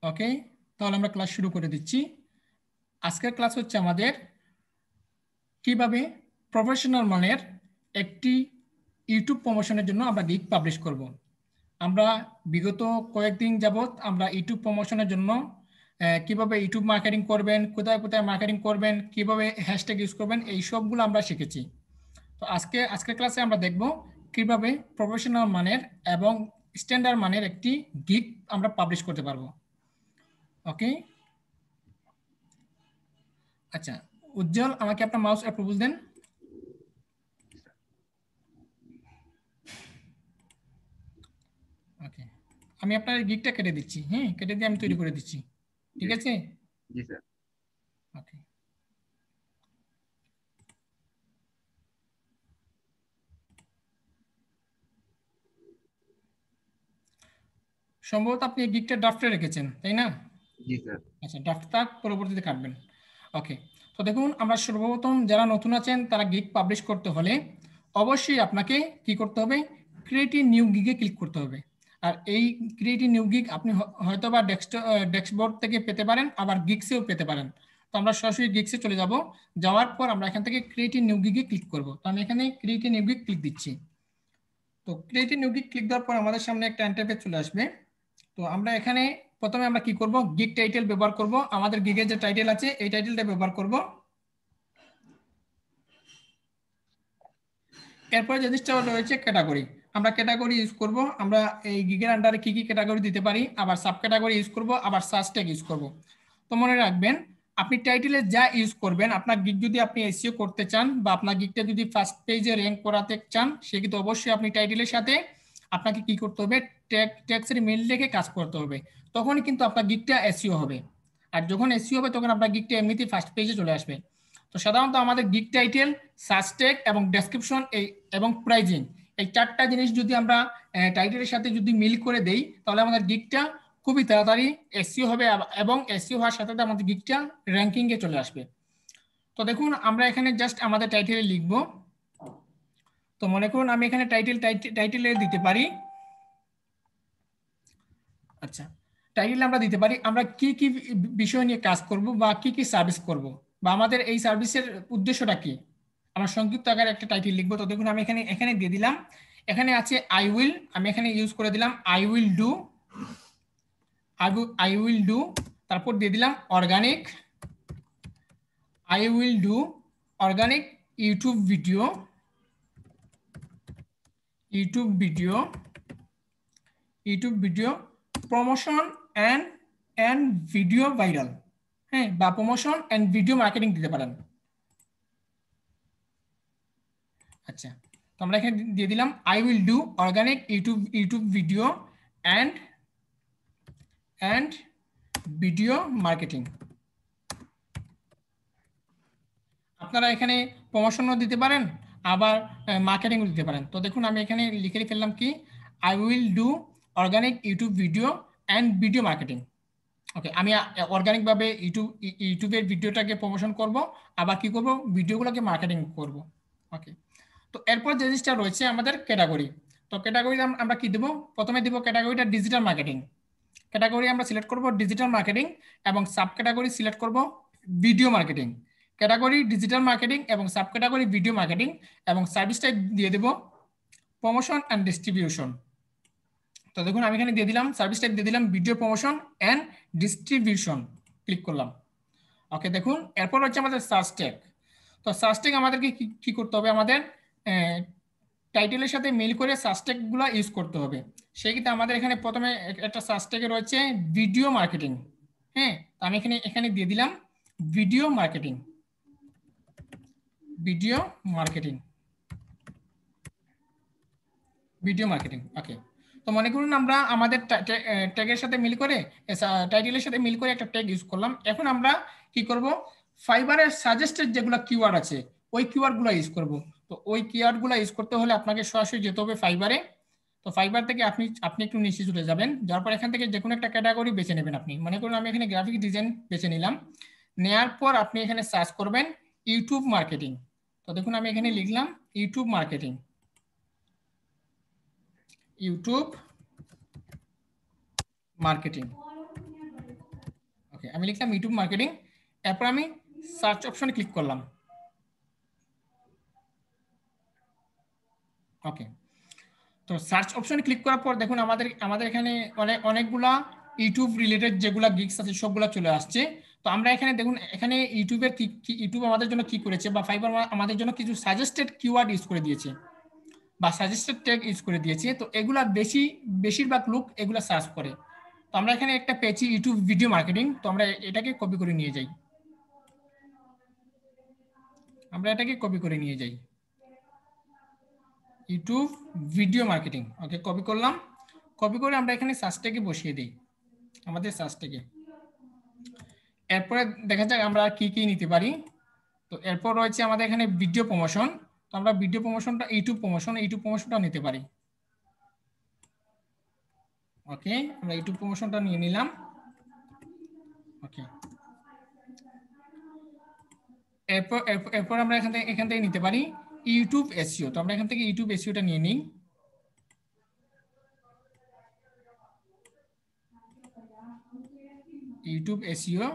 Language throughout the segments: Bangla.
ওকে, তাহলে আমরা ক্লাস শুরু করে দিচ্ছি। আজকের ক্লাস হচ্ছে আমাদের কিভাবে প্রফেশনাল মানের একটি ইউটিউব প্রমোশনের জন্য আমরা গিগ পাবলিশ করব। আমরা বিগত কয়েকদিন যাবত আমরা ইউটিউব প্রমোশনের জন্য কিভাবে ইউটিউব মার্কেটিং করবেন, কোথায় কোথায় মার্কেটিং করবেন, কিভাবে হ্যাশট্যাগ ইউজ করবেন, এই সবগুলো আমরা শিখেছি। তো আজকের ক্লাসে আমরা দেখব কিভাবে প্রফেশনাল মানের এবং স্ট্যান্ডার্ড মানের একটি গিগ আমরা পাবলিশ করতে পারবো। ওকে, আচ্ছা উজ্জ্বল, আমাকে আপনার মাউস অ্যাপ্রুভাল দেন। ওকে, আমি আপনার গিগটা কেটে দিচ্ছি। হ্যাঁ, কেটে দিয়ে আমি তৈরি করে দিচ্ছি। ঠিক আছে? জি স্যার। ওকে, সম্ভবত আপনি এই গিগটা ড্রাফটে রেখেছেন, তাই না? জি স্যার। আচ্ছা, ড্রাফটটা পরবর্তীতে কাটবেন। ওকে, তো দেখুন, আমরা সর্বপ্রথম যারা নতুন আছেন তারা গিগ পাবলিশ করতে হলে অবশ্যই আপনাকে কি করতে হবে? ক্রিয়েট এ নিউ গিগে ক্লিক করতে হবে। আর এই ক্রিয়েট এ নিউ গিগ আপনি হয়তো বা ডেস্কবোর্ড থেকে পেতে পারেন, আবার গিগসেও পেতে পারেন। তো আমরা সরাসরি গিগসে চলে যাব। যাওয়ার পর আমরা এখান থেকে ক্রিয়েট এ নিউ গিগে ক্লিক করব। তো আমি এখানে create a new gig click দিচ্ছি। তো create a new gig click দেওয়ার পর আমাদের সামনে একটা ইন্টারফেস চলে আসবে। তো আমরা এখানে প্রথমে আমরা কি করব? গিগ টাইটেল ব্যবহার করব। আমাদের গিগের যে টাইটেল আছে এই টাইটেলটা ব্যবহার করব। এরপরে যে জিনিসটা রয়েছে ক্যাটাগরি, আমরা ক্যাটাগরি ইউজ করব। আমরা এই গিগের আন্ডারে কি কি ক্যাটাগরি দিতে পারি, আবার সাব ক্যাটাগরি ইউজ করব, আবার সার্চ ট্যাগ ইউজ করব। তো মনে রাখবেন, আপনি টাইটেলে যা ইউজ করবেন, আপনার গিগ যদি আপনি এসইও করতে চান বা আপনার গিগটা যদি ফার্স্ট পেজে র্যাঙ্ক করাতে চান, সেক্ষেত্রে অবশ্যই আপনি টাইটেলের সাথে আপনাকে কি করতে হবে? ট্যাক্সের মিল রেখে কাজ করতে হবে। তখনই কিন্তু আপনার গিগটা এসইও হবে। আর যখন এসইও হবে তখন আপনার গিগটা এমনিতেই ফার্স্ট পেজে চলে আসবে। তো সাধারণত আমাদের গিগ টাইটেল, সার্চ ট্যাগ এবং ডেসক্রিপশন এবং প্রাইজিং, এই চারটা জিনিস যদি আমরা টাইটেলের সাথে যদি মিল করে দেই, তাহলে আমাদের গিগটা খুবই তাড়াতাড়ি এসইও হবে এবং এসইও হওয়ার সাথে সাথে আমাদের গিগটা র্যাঙ্কিং এ চলে আসবে। তো দেখুন, আমরা এখানে জাস্ট আমাদের টাইটেলে লিখব। তো মনে করুন আমি এখানে টাইটেলে দিতে পারি। আচ্ছা, টাইটেল আমরা দিতে পারি আমরা কি কি বিষয় নিয়ে কাজ করব বা কি কি সার্ভিস করব, বা আমাদের এই সার্ভিসের উদ্দেশ্যটা কি, আমরা সংক্ষিপ্ত আকারে একটা টাইটেল লিখবো। তো দেখুন, আমি এখানে এখানে দিয়ে দিলাম, এখানে আছে আই উইল, আমি এখানে ইউজ করে দিলাম I will do. I will do, তারপর দিয়ে দিলাম organic. I will do organic YouTube video, YouTube video, YouTube video promotion and and video viral. হ্যাঁ, বা প্রমোশন অ্যান্ড ভিডিও মার্কেটিং দিতে পারেন। আচ্ছা, তো আমরা এখানে দিয়ে দিলাম I will do organic YouTube video and and video marketing. আপনারা এখানে প্রমোশনও দিতে পারেন, আবার মার্কেটিংও দিতে পারেন। তো দেখুন, আমি এখানে লিখে ফেললাম কি, I will do organic YouTube video and video marketing. Okay, আমি অর্গানিকভাবে ইউটিউবের ভিডিওটাকে প্রমোশন করব, আবার কি করব? ভিডিওগুলোকে মার্কেটিং করব। ওকে, তো এরপর যে জিনিসটা রয়েছে আমাদের ক্যাটাগরি। তো ক্যাটাগরি আমরা কি দেবো? প্রথমে দেবো ক্যাটাগরিটা ডিজিটাল মার্কেটিং। ক্যাটাগরি আমরা সিলেক্ট করব ডিজিটাল মার্কেটিং, এবং সাব ক্যাটাগরি সিলেক্ট করব video marketing. Category digital marketing এবং সাব ক্যাটাগরি ভিডিও মার্কেটিং, এবং সার্ভিস টাইপ দিয়ে দেবো প্রমোশন অ্যান্ড ডিস্ট্রিবিউশন। তো দেখুন, আমি এখানে দিয়ে দিলাম সার্ভিস টাইপ দিয়ে দিলাম video promotion and distribution, click করলাম। ওকে, দেখুন এরপর হচ্ছে আমাদের সার্চ ট্যাগ। তো সার্চ ট্যাগ আমাদেরকে কি করতে হবে? আমাদের টাইটেলের সাথে মিল করে সার্চ ট্যাগগুলো ইউজ করতে হবে। সেই ক্ষেত্রে আমাদের এখানে প্রথমে একটা সার্চ ট্যাগে রয়েছে ভিডিও মার্কেটিং। হ্যাঁ, তো আমি এখানে এখানে দিয়ে দিলাম video marketing, video marketing, video marketing. Okay, তো মনে করুন আমরা আমাদের ট্যাগের সাথে মিল করে, টাইটেলের সাথে মিল করে একটা ট্যাগ ইউজ করলাম। এখন আমরা কি করব? ফাইবারের সাজেস্টেড যেগুলো কিওয়ার্ড আছে ওই কিওয়ার্ডগুলো ইউজ করব। তো ওই কিওয়ার্ডগুলো ইউজ করতে হলে আপনাকে সরাসরি যেতে হবে ফাইবারে। তো ফাইবার থেকে আপনি আপনি একটু নিচে চলে যাবেন, যাওয়ার পর এখান থেকে যে কোনো একটা ক্যাটাগরি বেছে নেবেন। আপনি মনে করুন আমি এখানে গ্রাফিক ডিজাইন বেছে নিলাম। নেওয়ার পর আপনি এখানে সার্চ করবেন ইউটিউব মার্কেটিং। তো দেখুন, আমি এখানে লিখলাম YouTube marketing, YouTube marketing. Okay, আমি লিখলাম ইউটিউব মার্কেটিং, এরপর আমি সার্চ অপশনে ক্লিক করলাম। ওকে, তো সার্চ অপশনে ক্লিক করার পর দেখুন আমাদের এখানে অনেকগুলা ইউটিউব রিলেটেড যেগুলা গিগস আছে সবগুলা চলে আসছে। তো আমরা এখানে দেখুন এখানে ইউটিউব আমাদের জন্য কি করেছে, বা ফাইবার আমাদের জন্য কিছু সাজেস্টেড কিওয়ার্ড ইউজ করে দিয়েছে বা সাজেস্টেড ট্যাগ ইউজ করে দিয়েছে। তো এগুলা বেশিরভাগ লোক এগুলা সার্চ করে। তো আমরা এখানে একটা পেয়েছি ইউটিউব ভিডিও মার্কেটিং, তো আমরা এটাকে কপি করে নিয়ে যাই। ইউটিউব ভিডিও মার্কেটিং, ওকে, কপি করলাম। কপি করে আমরা এখানে সার্চটাকে বসিয়ে দিই, আমাদের সার্চটাকে। এরপরে দেখা যাক আমরা কি কি নিতে পারি। তো এরপর রয়েছে আমাদের এখানে ভিডিও প্রমোশন। তো আমরা ভিডিও প্রমোশনটা ইউটিউব প্রমোশনটা নিতে পারি। ওকে, আমরা ইউটিউব প্রমোশনটা নিয়ে নিলাম। ওকে, এরপর আমরা এখান থেকে নিতে পারি ইউটিউব এসইও। তো আমরা এখান থেকে ইউটিউব এসইওটা নিয়ে নিই। ইউটিউব এসইও,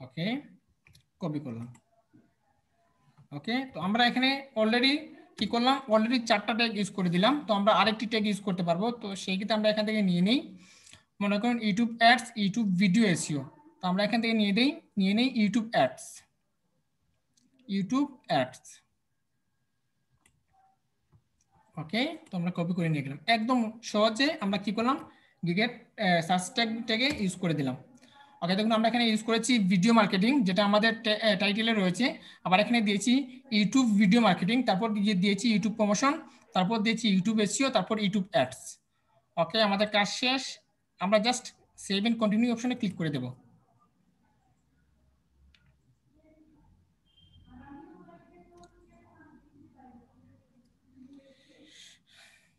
ওকে, কপি করলাম। ওকে, তো আমরা এখানে অলরেডি কি করলাম, অলরেডি 4টা ট্যাগ ইউজ করে দিলাম। তো আমরা আরেকটি ট্যাগ ইউজ করতে পারবো, তো সেই ক্ষেত্রে আমরা এখান থেকে নিয়ে নিই, মনে করুন YouTube ads, YouTube video SEO. তো আমরা এখান থেকে নিয়ে নেই ইউটিউব অ্যাডস। ওকে, তো আমরা কপি করে নিয়ে গেলাম। একদম সহজে আমরা কি করলাম, গিগেট সার্চ ট্যাগে ইউজ করে দিলাম। ওকে, দেখুন আমরা এখানে ইউজ করেছি ভিডিও মার্কেটিং, যেটা আমাদের টাইটেলে রয়েছে। আবার এখানে দিয়েছি ইউটিউব ভিডিও মার্কেটিং, তারপর দিয়েছি ইউটিউব প্রমোশন, তারপর দিয়েছি ইউটিউব এসইও, তারপর ইউটিউব অ্যাডস। ওকে, আমাদের কাজ শেষ। আমরা জাস্ট সেভ এন্ড কন্টিনিউ অপশনে ক্লিক করে দেব।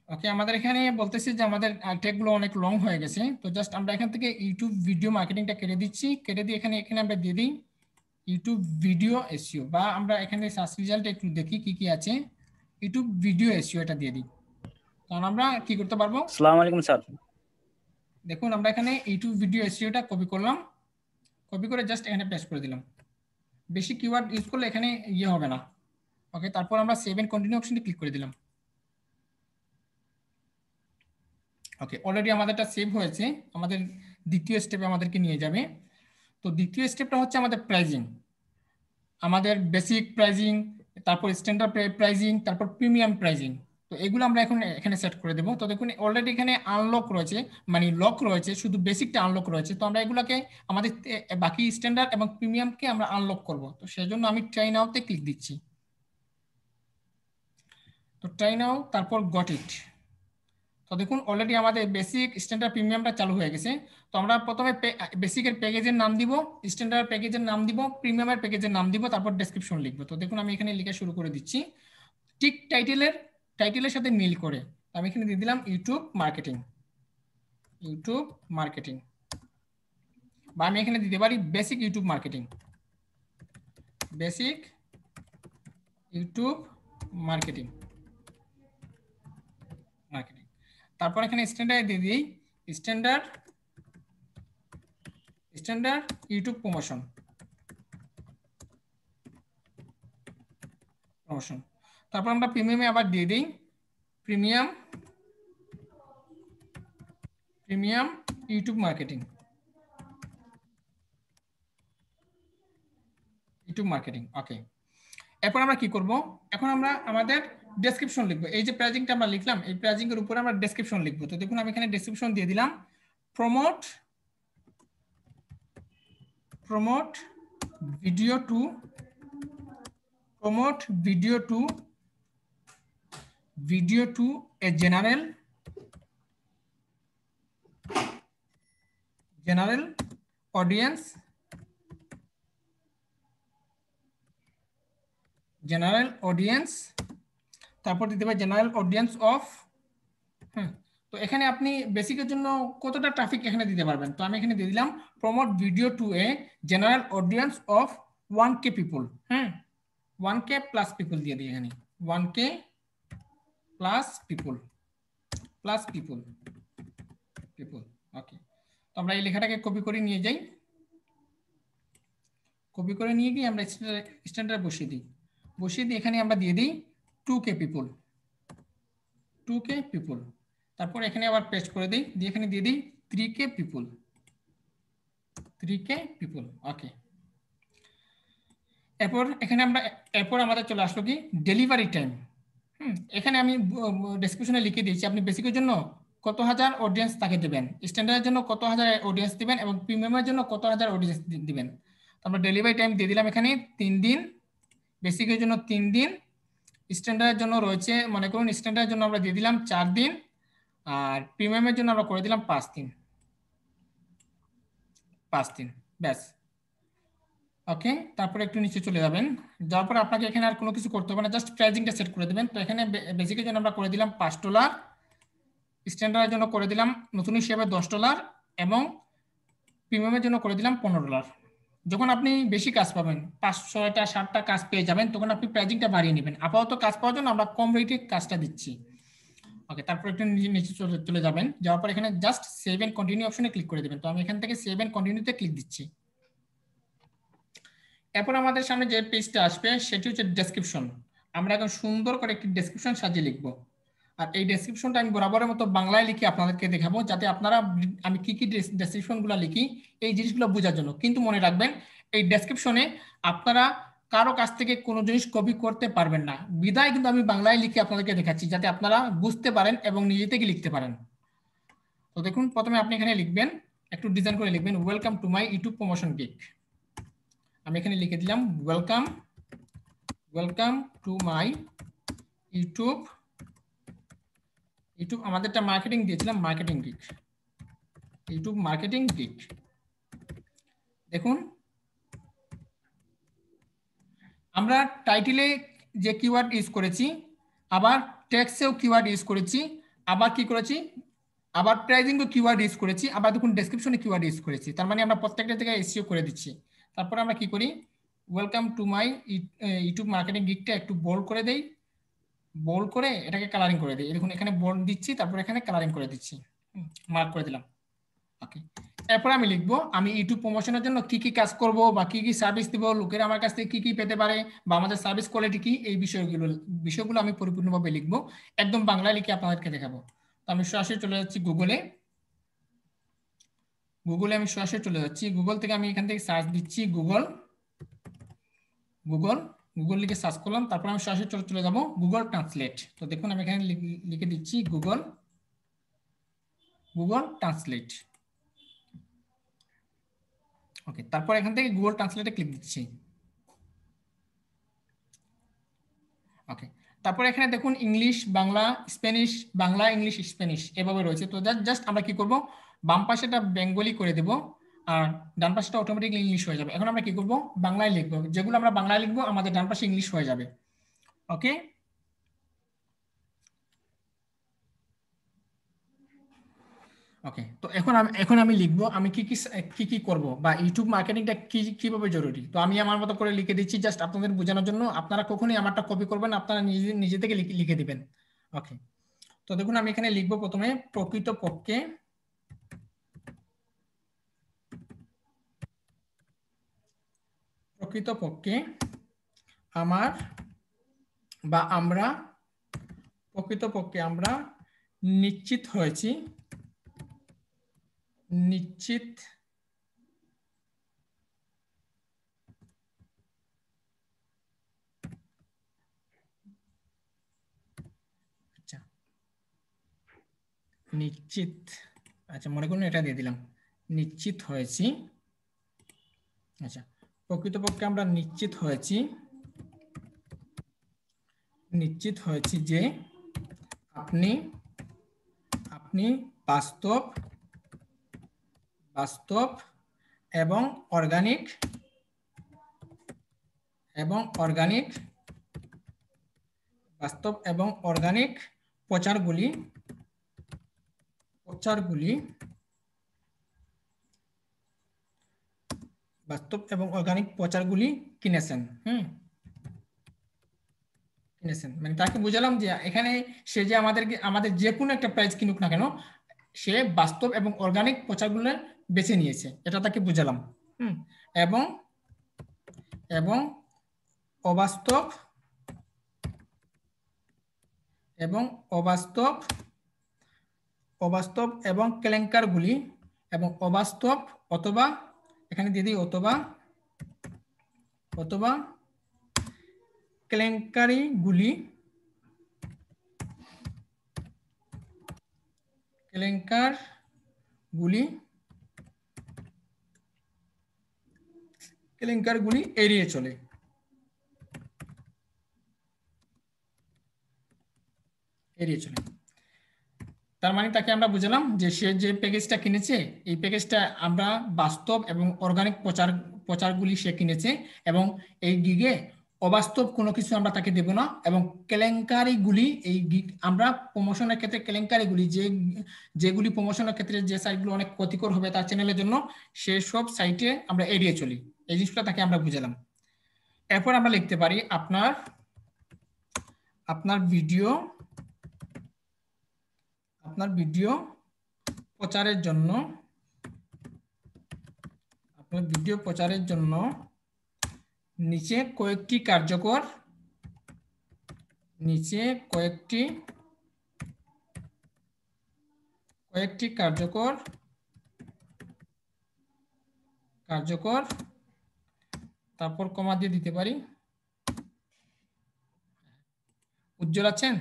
ওকে, আমাদের এখানে বলতেছি যে আমাদের ট্যাগগুলো অনেক লং হয়ে গেছে। তো জাস্ট আমরা এখান থেকে ইউটিউব ভিডিও মার্কেটিংটা কেটে দিচ্ছি, কেটে দিয়ে এখানে আমরা দিয়ে দিই ইউটিউব ভিডিও এসইও, বা আমরা এখানে সার্চ রেজাল্ট একটু দেখি কি কি আছে। ইউটিউব ভিডিও এসইও এটা দিয়ে দিই, কারণ আমরা কি করতে পারবো। আসসালামু আলাইকুম স্যার। দেখুন আমরা এখানে ইউটিউব ভিডিও এসইওটা কপি করলাম, কপি করে জাস্ট এখানে পেস্ট করে দিলাম। বেশি কিওয়ার্ড ইউজ করলে এখানে ইয়ে হবে না। ওকে, তারপর আমরা সেভ এন্ড কন্টিনিউ অপশনে ক্লিক করে দিলাম। ওকে, অলরেডি আমাদেরটা সেভ হয়েছে। আমাদের দ্বিতীয় স্টেপে আমাদেরকে নিয়ে যাবে। তো দ্বিতীয় স্টেপটা হচ্ছে আমাদের প্রাইজিং, আমাদের বেসিক প্রাইজিং, তারপর স্ট্যান্ডার্ড প্রাইজিং, তারপর প্রিমিয়াম প্রাইজিং। তো এগুলো আমরা এখন এখানে সেট করে দেবো। তো দেখুন অলরেডি এখানে আনলক রয়েছে, মানে লক রয়েছে, শুধু বেসিকটা আনলক রয়েছে। তো আমরা এগুলোকে আমাদের বাকি স্ট্যান্ডার্ড এবং প্রিমিয়ামকে আমরা আনলক করব। তো সেই জন্য আমি ট্রাই নাওতে ক্লিক দিচ্ছি। তো ট্রাই নাও, তারপর গট ইট। তো দেখুন অলরেডি আমাদের বেসিক স্ট্যান্ডার্ড প্রিমিয়ামটা চালু হয়ে গেছে। তো আমরা প্রথমে বেসিকের প্যাকেজের নাম দিব, স্ট্যান্ডার্ড প্যাকেজের নাম দিব, প্রিমিয়ামের প্যাকেজের নাম দিব, তারপর ডেসক্রিপশন লিখবো। তো দেখুন আমি এখানে লিখে শুরু করে দিচ্ছি, ঠিক টাইটেলের সাথে মিল করে। আমি এখানে দিয়ে দিলাম ইউটিউব মার্কেটিং, বা আমি এখানে দিতে পারি basic YouTube marketing, basic YouTube marketing. তারপর এখানে স্ট্যান্ডার্ড দিয়ে দিই স্ট্যান্ডার্ড ইউটিউব প্রমোশন। তারপর আমরা প্রিমিয়ামে আবার দিয়ে দিই প্রিমিয়াম ইউটিউব মার্কেটিং। ওকে, এরপর আমরা কি করব, এখন আমরা আমাদের ডেসক্রিপশন লিখবো। এই যে প্রাইজিংটা আমরা লিখলাম, এই প্রাইজিং এর উপরে আমরা ডেসক্রিপশন লিখবো। তো দেখুন আমি এখানে ডেসক্রিপশন দিয়ে দিলাম, promote video to a general audience, তারপর দিতে পারি জেনারেল অডিয়েন্স অফ। তো এখানে আপনি বেসিকের জন্য কতটা ট্রাফিক এখানে দিতে পারবেন। তো আমি এখানে দিয়ে দিলাম promote video to a general audience of 1K people. 1K plus people দিয়ে দিই এখানে, 1K প্লাস পিপল। ওকে, তো আমরা এই লেখাটাকে কপি করে নিয়ে যাই, কপি করে নিয়ে গিয়ে আমরা স্ট্যান্ডার্ড বসিয়ে দিই, বসিয়ে দিয়ে এখানে আমরা দিয়ে দিই 2K পিপল, 2K পিপল। তারপর এখানে আবার পেস্ট করে দিই, দিয়ে এখানে দিয়ে দিই 3K পিপল, 3K পিপল। ওকে, এরপর আমাদের চলে আসলো কি ডেলিভারি টাইম। এখানে আমি ডেসক্রিপশনে লিখে দিয়েছি আপনি বেসিকের জন্য কত হাজার অডিয়েন্স তাকে দেবেন, স্ট্যান্ডার্ডের জন্য কত হাজার অডিয়েন্স দিবেন এবং প্রিমিয়ামের জন্য কত হাজার অডিয়েন্স দিবেন। তো আমরা ডেলিভারি টাইম দিয়ে দিলাম এখানে 3 দিন, বেসিকের জন্য 3 দিন, স্ট্যান্ডার্ডের জন্য রয়েছে মনে করুন স্ট্যান্ডার্ডের জন্য আমরা দিয়ে দিলাম 4 দিন, আর প্রিমিয়ামের জন্য আমরা করে দিলাম 5 দিন, 5 দিন ব্যাস। ওকে, তারপরে একটু নিচে চলে যাবেন, যাওয়ার পর আপনাকে এখানে আর কোনো কিছু করতে হবে না, জাস্ট প্রাইজিংটা সেট করে দেবেন। তো এখানে বেসিকের জন্য আমরা করে দিলাম $5, স্ট্যান্ডার্ডের জন্য করে দিলাম নতুন হিসেবে $10 এবং প্রিমিয়ামের জন্য করে দিলাম $15। যখন আপনি বেশি কাজ পাবেন 5-6টা 7টা কাজ পেয়ে যাবেন তখন আপনি প্রাইজিংটা বাড়িয়ে নেবেন। আপাতত কাজ পাওয়ার জন্য আমরা কম রেটে কাজটা দিচ্ছি। ওকে, তারপর একটু নিচে চলে যাবেন, যাওয়ার পর এখানে জাস্ট সেভ এন্ড কন্টিনিউ অপশনে ক্লিক করে দেবেন। তো আমি এখান থেকে সেভ এন্ড কন্টিনিউতে ক্লিক দিচ্ছি। এরপর আমাদের সামনে যে পেজটা আসবে সেটি হচ্ছে ডেসক্রিপশন। আমরা এখন সুন্দর করে একটি ডেসক্রিপশন সাজিয়ে লিখব, আর এই ডেসক্রিপশনটা আমি বরাবরের মতো বাংলায় লিখে আপনাদেরকে দেখাবো, যাতে আপনারা আমি কি কি ডেসক্রিপশনগুলো লিখি এই জিনিসগুলো বোঝার জন্য। কিন্তু মনে রাখবেন এই ডেসক্রিপশনে আপনারা কারো কাছ থেকে কোনো জিনিস কপি করতে পারবেন না, বিদায় কিন্তু আমি বাংলায় লিখে আপনাদেরকে দেখাচ্ছি যাতে আপনারা বুঝতে পারেন এবং নিজে থেকে লিখতে পারেন। তো দেখুন, প্রথমে আপনি এখানে লিখবেন, একটু ডিজাইন করে লিখবেন, welcome to my YouTube promotion gig. আমি এখানে লিখে দিলাম welcome, welcome to my YouTube, আমাদেরটা মার্কেটিং দিয়েছিলাম, marketing gig, YouTube marketing gig. দেখুন আমরা টাইটেলে যে কিওয়ার্ড ইউজ করেছি, আবার টেক্সটেও কিওয়ার্ড ইউজ করেছি, আবার কি করেছি, আবার প্রাইজিংও কিওয়ার্ড ইউজ করেছি, আবার দেখুন ডেসক্রিপশনে কিওয়ার্ড ইউজ করেছি। তার মানে আমরা প্রত্যেকটা থেকে এসইও করে দিচ্ছি। তারপর আমরা কি করি, welcome to my YouTube marketing গিগটা একটু বোল্ড করে দেই, বোল্ড করে এটাকে কালারিং করে দিই। দেখুন এখানে বোল্ড দিচ্ছি, তারপর এখানে কালারিং করে দিচ্ছি, মার্ক করে দিলাম। ওকে, এরপর আমি লিখবো আমি ইউটিউব প্রমোশনের জন্য কি কি কাজ করব বা কি কি সার্ভিস দিব, লোকেরা আমার কাছ থেকে কি কি পেতে পারে বা আমাদের সার্ভিস কোয়ালিটি কি, এই বিষয়গুলো আমি পরিপূর্ণভাবে লিখবো, একদম বাংলায় লিখে আপনাদেরকে দেখাবো। তো আমি সরাসরি চলে যাচ্ছি গুগলে, আমি সরাসরি চলে যাচ্ছি গুগল থেকে, আমি এখান থেকে সার্চ দিচ্ছি গুগল, গুগল গুগল লিখে সার্চ করলাম, তারপর আমি সরাসরি চলে যাব গুগল ট্রান্সলেট। তো দেখুন আমি এখানে লিখে দিচ্ছি গুগল, গুগল ট্রান্সলেট। ওকে, তারপর এখান থেকে গুগল ট্রান্সলেটে ক্লিক দিচ্ছি। ওকে, তারপর এখানে দেখুন English Bangla Spanish, Bangla English Spanish এভাবে রয়েছে। তো জাস্ট আমরা কি করব, বাম পাশেটা বেঙ্গলি করে দেব আর ডান পাশেটা অটোমেটিকলি ইংলিশ হয়ে যাবে। এখন আমরা কি করব, বাংলায় লিখবো, যেগুলো আমরা বাংলায় লিখবো আমাদের ডান পাশে ইংলিশ হয়ে যাবে। ওকে, ওকে, তো এখন আমি লিখবো আমি কি কি করব বা ইউটিউব মার্কেটিংটা কিভাবে জরুরি। তো আমি আমার মতো করে লিখে দিচ্ছি জাস্ট আপনাদের বোঝানোর জন্য, আপনারা কখনোই আমারটা কপি করবেন, আপনারা নিজে নিজে থেকে লিখে দিবেন। ওকে, তো দেখুন আমি এখানে লিখবো প্রথমে প্রকৃতপক্ষে, প্রকৃতপক্ষে আমার বা আমরা, প্রকৃতপক্ষে আমরা নিশ্চিত হয়েছি, নিশ্চিত আচ্ছা নিশ্চিত, আচ্ছা মনে করুন এটা দিয়ে দিলাম, নিশ্চিত হয়েছি। আচ্ছা, প্রকৃতপক্ষে আমরা নিশ্চিত হয়েছি, নিশ্চিত হয়েছি যে আপনি আপনি বাস্তব বাস্তব এবং অর্গানিক বাস্তব এবং অর্গানিক প্রচারগুলি বাস্তব এবং অর্গানিক প্রচারগুলি কিনেছেন। কিনেছেন মানে তাকে বুঝালাম যে এখানে সে যে আমাদের যে কোনো একটা প্রাইস কিনুক না কেন, সে বাস্তব এবং অর্গানিক প্রচারগুলো বেছে নিয়েছে, এটা তাকে বুঝালাম। এবং এবং অবাস্তব এবং অবাস্তব অবাস্তব এবং কেলেঙ্কারগুলি এবং অবাস্তব অথবা এখানে দিয়ে দিই অথবা অথবা কেলেঙ্কারিগুলি কেলেঙ্কারগুলি এড়িয়ে চলে। তার মানে তাকে আমরা বুঝলাম যে সে যে প্যাকেজটা কিনেছে এই প্যাকেজটা আমরা বাস্তব এবং অর্গানিক প্রচারগুলি সে কিনেছে, এবং এই গিগে অবাস্তব কোনো কিছু আমরা তাকে দেব না, এবং কেলেঙ্কারিগুলি এই গিগ আমরা প্রমোশনের ক্ষেত্রে কেলেঙ্কারিগুলি যেগুলি প্রমোশনের ক্ষেত্রে যে সাইটগুলো অনেক ক্ষতিকর হবে তার চ্যানেলের জন্য সেসব সাইটে আমরা এড়িয়ে চলি। এই জিনিসটা তাকে আমরা বুঝালাম। এরপর আমরা লিখতে পারি আপনার ভিডিও প্রচারের জন্য নিচে কয়েকটি কার্যকর তারপর কমা দিয়ে দিতে পারি। উজ্জ্বল আছেন?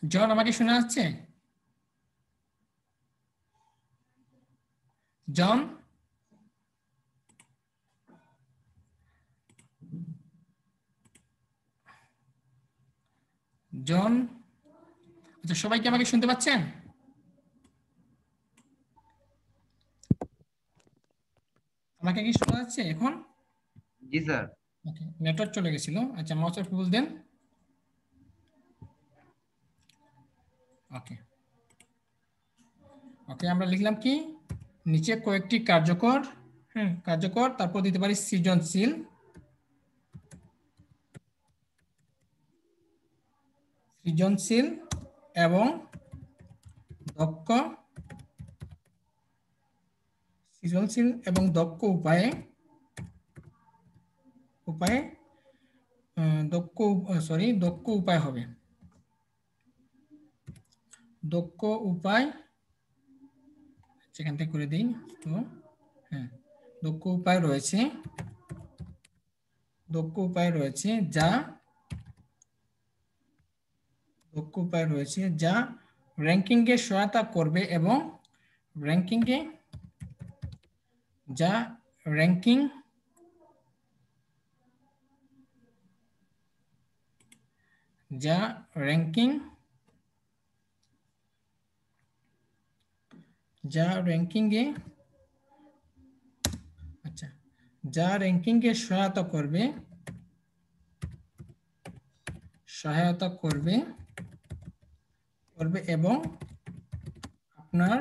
জন, আমাকে শোনা যাচ্ছে? জন, আচ্ছা, সবাই কি আমাকে শুনতে পাচ্ছেন? আমাকে কি শোনা যাচ্ছে এখন? জি স্যার। ওকে, নেটওয়ার্ক চলে গেছিল। আচ্ছা, মাউস ফুল দেন। ওকে ওকে, আমরা লিখলাম কি নিচে কয়েকটি কার্যকর তারপর দিতে পারি সৃজনশীল এবং দক্ষ উপায়ে হবে। দক্ষ উপায় সেখান থেকে করে দিই তো। হ্যাঁ, দক্ষ উপায় রয়েছে যা র্যাঙ্কিংয়ে সহায়তা করবে এবং র্যাঙ্কিং র্যাঙ্কিংয়ে সহায়তা করবে এবং আপনার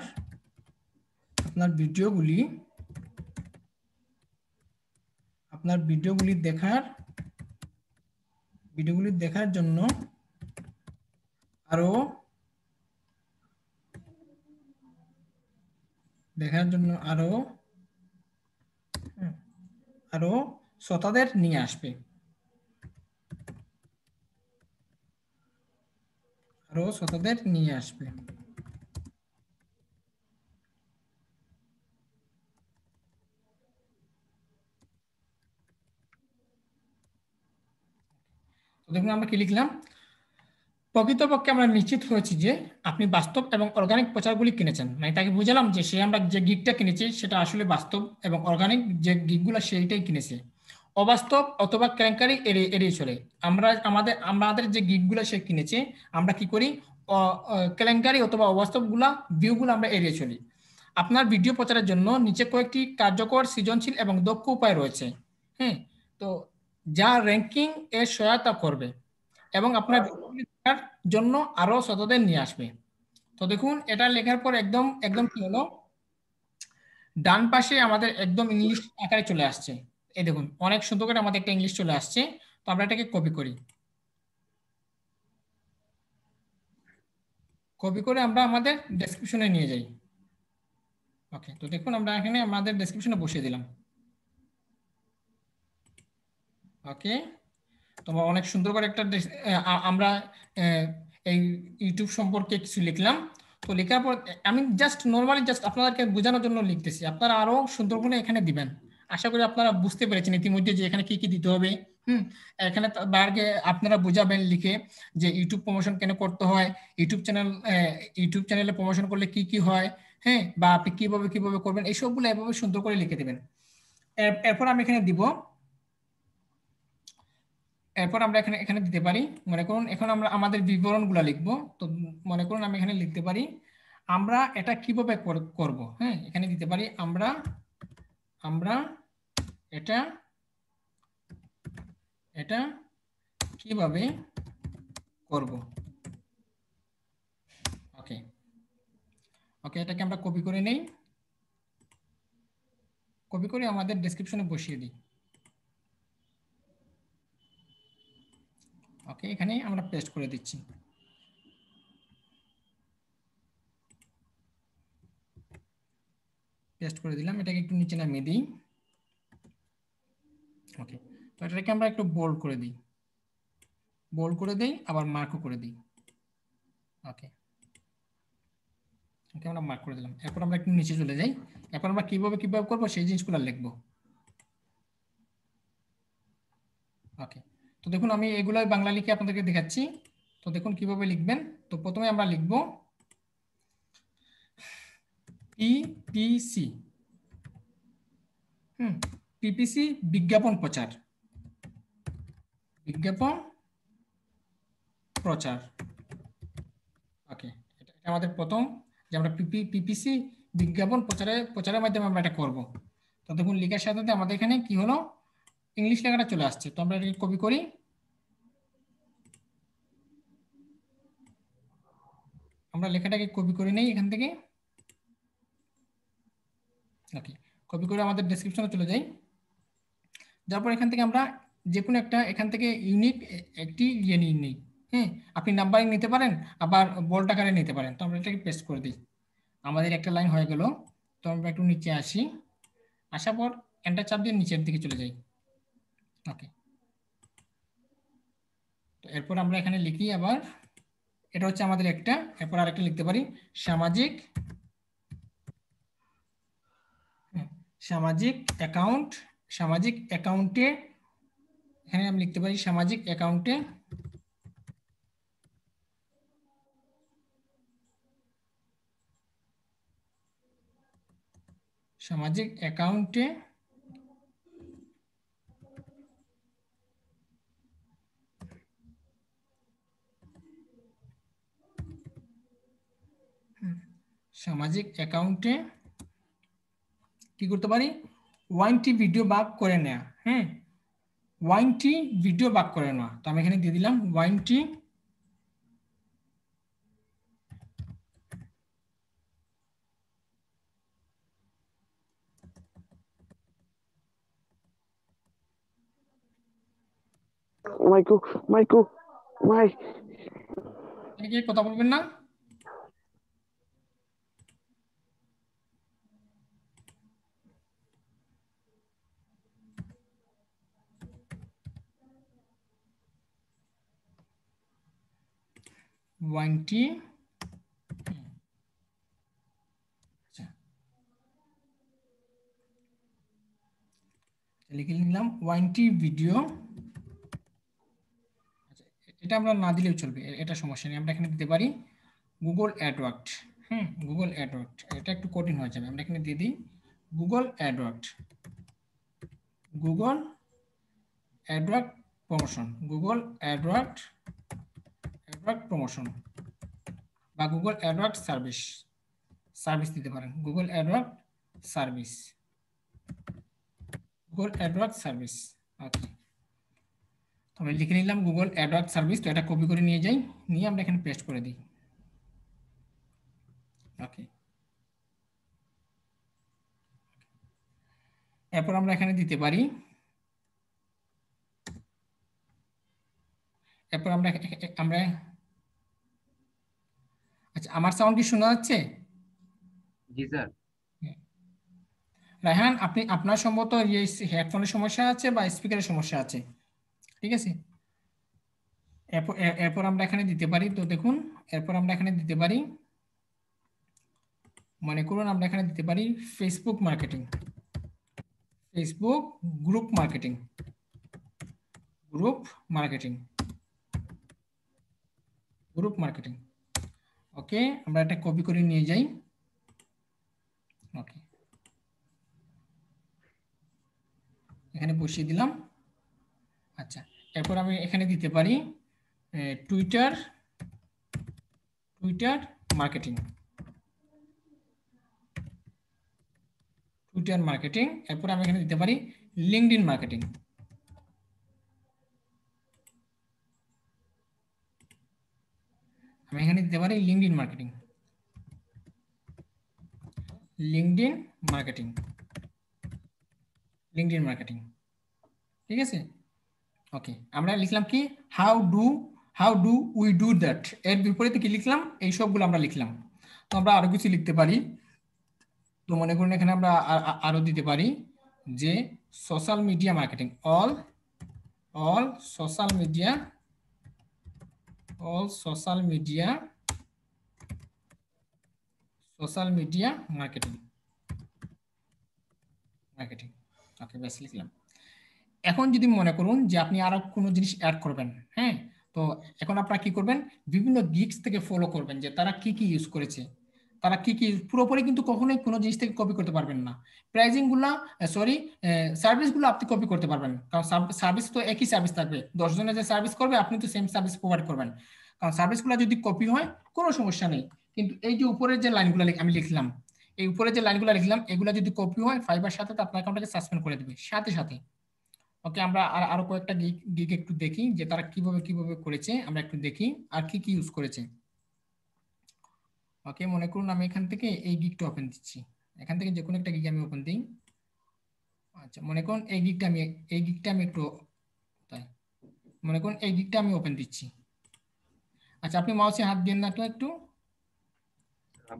ভিডিওগুলি দেখার জন্য আরো শ্রোতাদের নিয়ে আসবে। দেখুন আমরা কি লিখলাম, প্রকৃতপক্ষে আমরা নিশ্চিত হয়েছি যে আপনি বাস্তব এবং অর্গানিক প্রচারগুলি কিনেছেন। মানে তাকে বুঝালাম যে আমরা যে গিগটা কিনেছি সেটা আসলে বাস্তব এবং অর্গানিক যে গিগগুলো সেইটাই কিনেছে। অবাস্তব অথবা কেলেঙ্কারি এড়িয়ে চলে। আমাদের যে গিগগুলো সে কিনেছে আমরা কি করি, কেলেঙ্কারি অথবা অবাস্তবগুলা ভিউগুলো আমরা এড়িয়ে চলি। আপনার ভিডিও প্রচারের জন্য নিচে কয়েকটি কার্যকর, সৃজনশীল এবং দক্ষ উপায় রয়েছে, তো যা র্যাঙ্কিং এর সহায়তা করবে এবং আপনার দেখার জন্য আরো শ্রোতাদের নিয়ে আসবে। তো দেখুন এটা লেখার পর একদম কি হলো, ডান পাশে আমাদের একদম ইংলিশ আকারে চলে আসছে। এই দেখুন অনেক সুন্দর করে আমাদের একটা ইংলিশ চলে আসছে। তো আমরা এটাকে কপি করি। কপি করে আমরা আমাদের ডেসক্রিপশনে নিয়ে যাই। ওকে, তো দেখুন আমরা এখানে আমাদের ডেসক্রিপশনে বসিয়ে দিলাম। ওকে, তোমার অনেক সুন্দর করে একটা আমরা এই ইউটিউব সম্পর্কে কিছু লিখলাম। তো লেখার পর আমি জাস্ট নর্মালি জাস্ট আপনাদেরকে বোঝানোর জন্য লিখতেছি, আপনারা আরো সুন্দর করে এখানে দিবেন। আশা করি আপনারা বুঝতে পেরেছেন ইতিমধ্যে যে এখানে কি কি দিতে হবে। হুম, এখানে বাইরে আপনারা বুঝাবেন লিখে যে ইউটিউব প্রমোশন কেন করতে হয়, ইউটিউব চ্যানেলে প্রমোশন করলে কি কি হয়, হ্যাঁ, বা আপনি কিভাবে কিভাবে করবেন, এইসবগুলো এভাবে সুন্দর করে লিখে দেবেন। এরপর আমি এখানে দিব, এরপর আমরা এখানে এখানে দিতে পারি, মনে করুন এখন আমরা আমাদের বিবরণগুলো লিখবো। তো মনে করুন আমি এখানে লিখতে পারি আমরা এটা কিভাবে করব। হ্যাঁ, এখানে দিতে পারি আমরা আমরা এটা এটা কিভাবে করব। ওকে, ওকে, এটাকে আমরা কপি করে নেই, কপি করে আমাদের ডেসক্রিপশনে বসিয়ে দিই। ওকে, এখানে আমরা পেস্ট করে দিচ্ছি। পেস্ট করে দিলাম, এটাকে একটু নিচে নামিয়ে দিই। ওকে, তো এটাকে আমরা একটু বোল্ড করে দিই, বোল্ড করে দিই, আবার মার্কও করে দিই। ওকে, ওকে, আমরা মার্ক করে দিলাম। এরপর আমরা একটু নিচে চলে যাই, এরপর আমরা কিভাবে কিভাবে করবো সেই জিনিসগুলো লিখবো। ওকে, তো দেখুন আমি এগুলাই বাংলা লিখে আপনাদেরকে দেখাচ্ছি। তো দেখুন কিভাবে লিখবেন। তো প্রথমে আমরা লিখব পিপিসি। পিপিসি বিজ্ঞাপন প্রচার, বিজ্ঞাপন প্রচার। ওকে, এটা এটা আমাদের প্রথম, যে আমরা পিপিসি বিজ্ঞাপন প্রচারের মাধ্যমে আমরা এটা করব। তো দেখুন লেখার সাথে সাথে আমাদের এখানে কি হলো, ইংলিশ লেখাটা চলে আসছে। তো আমরা এটাকে কপি করি, আমরা লেখাটাকে কপি করে নেই এখান থেকে। ওকে, কপি করে আমাদের ডেসক্রিপশনে চলে যাই। তারপর এখান থেকে আমরা যে কোনো একটা এখান থেকে ইউনিক একটি ইয়ে নিয়ে নিই। হ্যাঁ, আপনি নাম্বারিং নিতে পারেন, আবার বোল্ড আকারে নিতে পারেন। তো আমরা এটাকে পেস্ট করে দিই, আমাদের একটা লাইন হয়ে গেল। তো আমরা একটু নিচে আসি, আসার পর এন্টার চাপ দিয়ে নিচের দিকে চলে যাই। ওকে, তো এরপর আমরা এখানে লিখি আবার, এটা হচ্ছে আমাদের একটা। এরপর আরেকটা লিখতে পারি সামাজিক, হ্যাঁ, সামাজিক অ্যাকাউন্ট, সামাজিক অ্যাকাউন্টে, এখানে আমি লিখতে পারি সামাজিক অ্যাকাউন্টে, সামাজিক অ্যাকাউন্টে সামাজিক অ্যাকাউন্টে কি করতে পারি, ওয়ানটি ভিডিও বাক করে নেওয়া। হ্যাঁ, ওয়ানটি ভিডিও বাক করে নেওয়া। তো আমি এখানে দিয়ে দিলাম ওয়ানটি মাইকো মাইকো মাই কথা বলবেন না। ওয়ানটি, আচ্ছা লিখে নিলাম ওয়ানটি ভিডিও। আচ্ছা, এটা আমরা না দিলেও চলবে, এটা সমস্যা নেই, আমরা এখানে দিতে পারি গুগল অ্যাডওয়ার্ড। গুগল অ্যাডওয়ার্ড, এটা একটু কঠিন হয়ে যাবে, আমরা এখানে দিয়ে দিই Google AdWord, Google AdWord promotion, Google AdWord AdWord promotion, বা গুগল অ্যাডওয়ার্ড সার্ভিস, সার্ভিস দিতে পারেন Google AdWord service, Google AdWord service. Okay, তো আমি লিখে নিলাম গুগল অ্যাডওয়ার্ড সার্ভিস। তো এটা কপি করে নিয়ে যাই, নিয়ে আমরা এখানে পেস্ট করে দিই। ওকে, এরপর আমরা এখানে দিতে পারি, এরপর আমরা আমরা আচ্ছা, আমার সাউন্ড কি শোনা যাচ্ছে? জি স্যার। রায়হান, আপনার সম্ভবত হেডফোনের সমস্যা আছে বা স্পিকারের সমস্যা আছে। ঠিক আছে, এরপর আমরা এখানে দিতে পারি। তো দেখুন, এরপর আমরা এখানে দিতে পারি, মনে করুন আমরা এখানে দিতে পারি Facebook marketing, Facebook group marketing, group marketing, group marketing. Okay, আমরা এটা কপি করে নিয়ে যাই। ওকে, এখানে বসিয়ে দিলাম। আচ্ছা, এরপর আমি এখানে দিতে পারি Twitter, Twitter marketing, Twitter marketing. এরপর আমি এখানে দিতে পারি লিঙ্কডইন মার্কেটিং, আমি এখানে দিতে পারি LinkedIn marketing, LinkedIn marketing, LinkedIn marketing. ঠিক আছে, ওকে, আমরা লিখলাম কি how do we do that, এর বিপরীতে কি লিখলাম, এই সবগুলো আমরা লিখলাম। তো আমরা আরো কিছু লিখতে পারি। তো মনে করুন এখানে আমরা আরো দিতে পারি যে social media marketing, all social media, all social media, social media marketing, marketing. Okay, বেশ লিখলাম। এখন যদি মনে করুন যে আপনি আরো কোনো জিনিস অ্যাড করবেন, হ্যাঁ, তো এখন আপনারা কি করবেন, বিভিন্ন গিগস থেকে ফলো করবেন যে তারা কি কি ইউজ করেছে, তারা কি কি, পুরোপুরি কিন্তু কখনোই কোনো জিনিস থেকে কপি করতে পারবেন না। প্রাইজিং গুলা, সরি, সার্ভিস গুলো আপনি কপি করতে পারবেন, কারণ সার্ভিস তো একই সার্ভিস থাকবে, 10 জনের যে সার্ভিস করবে আপনি তো সেম সার্ভিস প্রোভাইড করবেন, কারণ সার্ভিস গুলো যদি কপি হয় কোনো সমস্যা নেই। কিন্তু এই যে উপরের যে লাইনগুলো আমি লিখলাম, এই উপরে যে লাইনগুলো লিখলাম, এগুলো যদি কপি হয় ফাইবার সাথে, তো আপনার অ্যাকাউন্টটাকে সাসপেন্ড করে দেবে সাথে সাথে। ওকে, আমরা আরো কয়েকটা গিগ একটু দেখি যে তারা কিভাবে কিভাবে করেছে, আমরা একটু দেখি আর কি কি ইউজ করেছে। ওকে, মনে করুন আমি এখান থেকে এই গিগটা ওপেন দিচ্ছি, এখান থেকে যে কোনো একটা গিগ আমি ওপেন দিই। আচ্ছা, মনে করুন এই গিগটা আমি একটু, তাই মনে করুন এই গিগটা আমি ওপেন দিচ্ছি। আচ্ছা, আপনি মাউসে হাত দিন না তো একটু।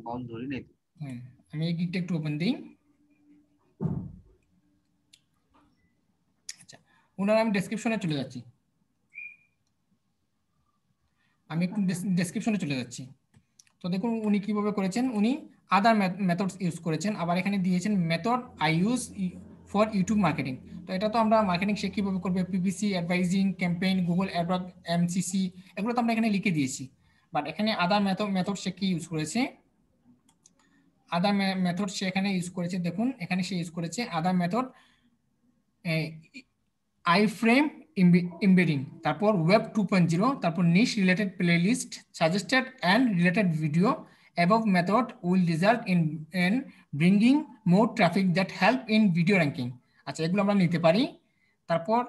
মাউস ধরি নাই। হ্যাঁ, আমি এই গিগটা একটু ওপেন দিই। আচ্ছা, ওনার আমি ডেসক্রিপশনে চলে যাচ্ছি, আমি একটু ডেসক্রিপশনে চলে যাচ্ছি। তো দেখুন উনি কিভাবে করেছেন, উনি আদার মেথডস ইউজ করেছেন, আবার এখানে দিয়েছেন method I use for YouTube marketing. তো এটা তো আমরা মার্কেটিং সে কিভাবে করবে, PPC, advising, campaign, Google Edward, MCC, এগুলো তো আমরা এখানে লিখে দিয়েছি। বাট এখানে আদার মেথড সে কি ইউজ করেছে, আদার মেথড সে এখানে ইউজ করেছে, দেখুন এখানে সে ইউজ করেছে other method, I frame embedding, তারপর ওয়েব 2.0, তারপর niche related playlist, suggested and related video, above method will result in bringing more traffic that help in video ranking। আচ্ছা, এগুলো আমরা নিতে পারি।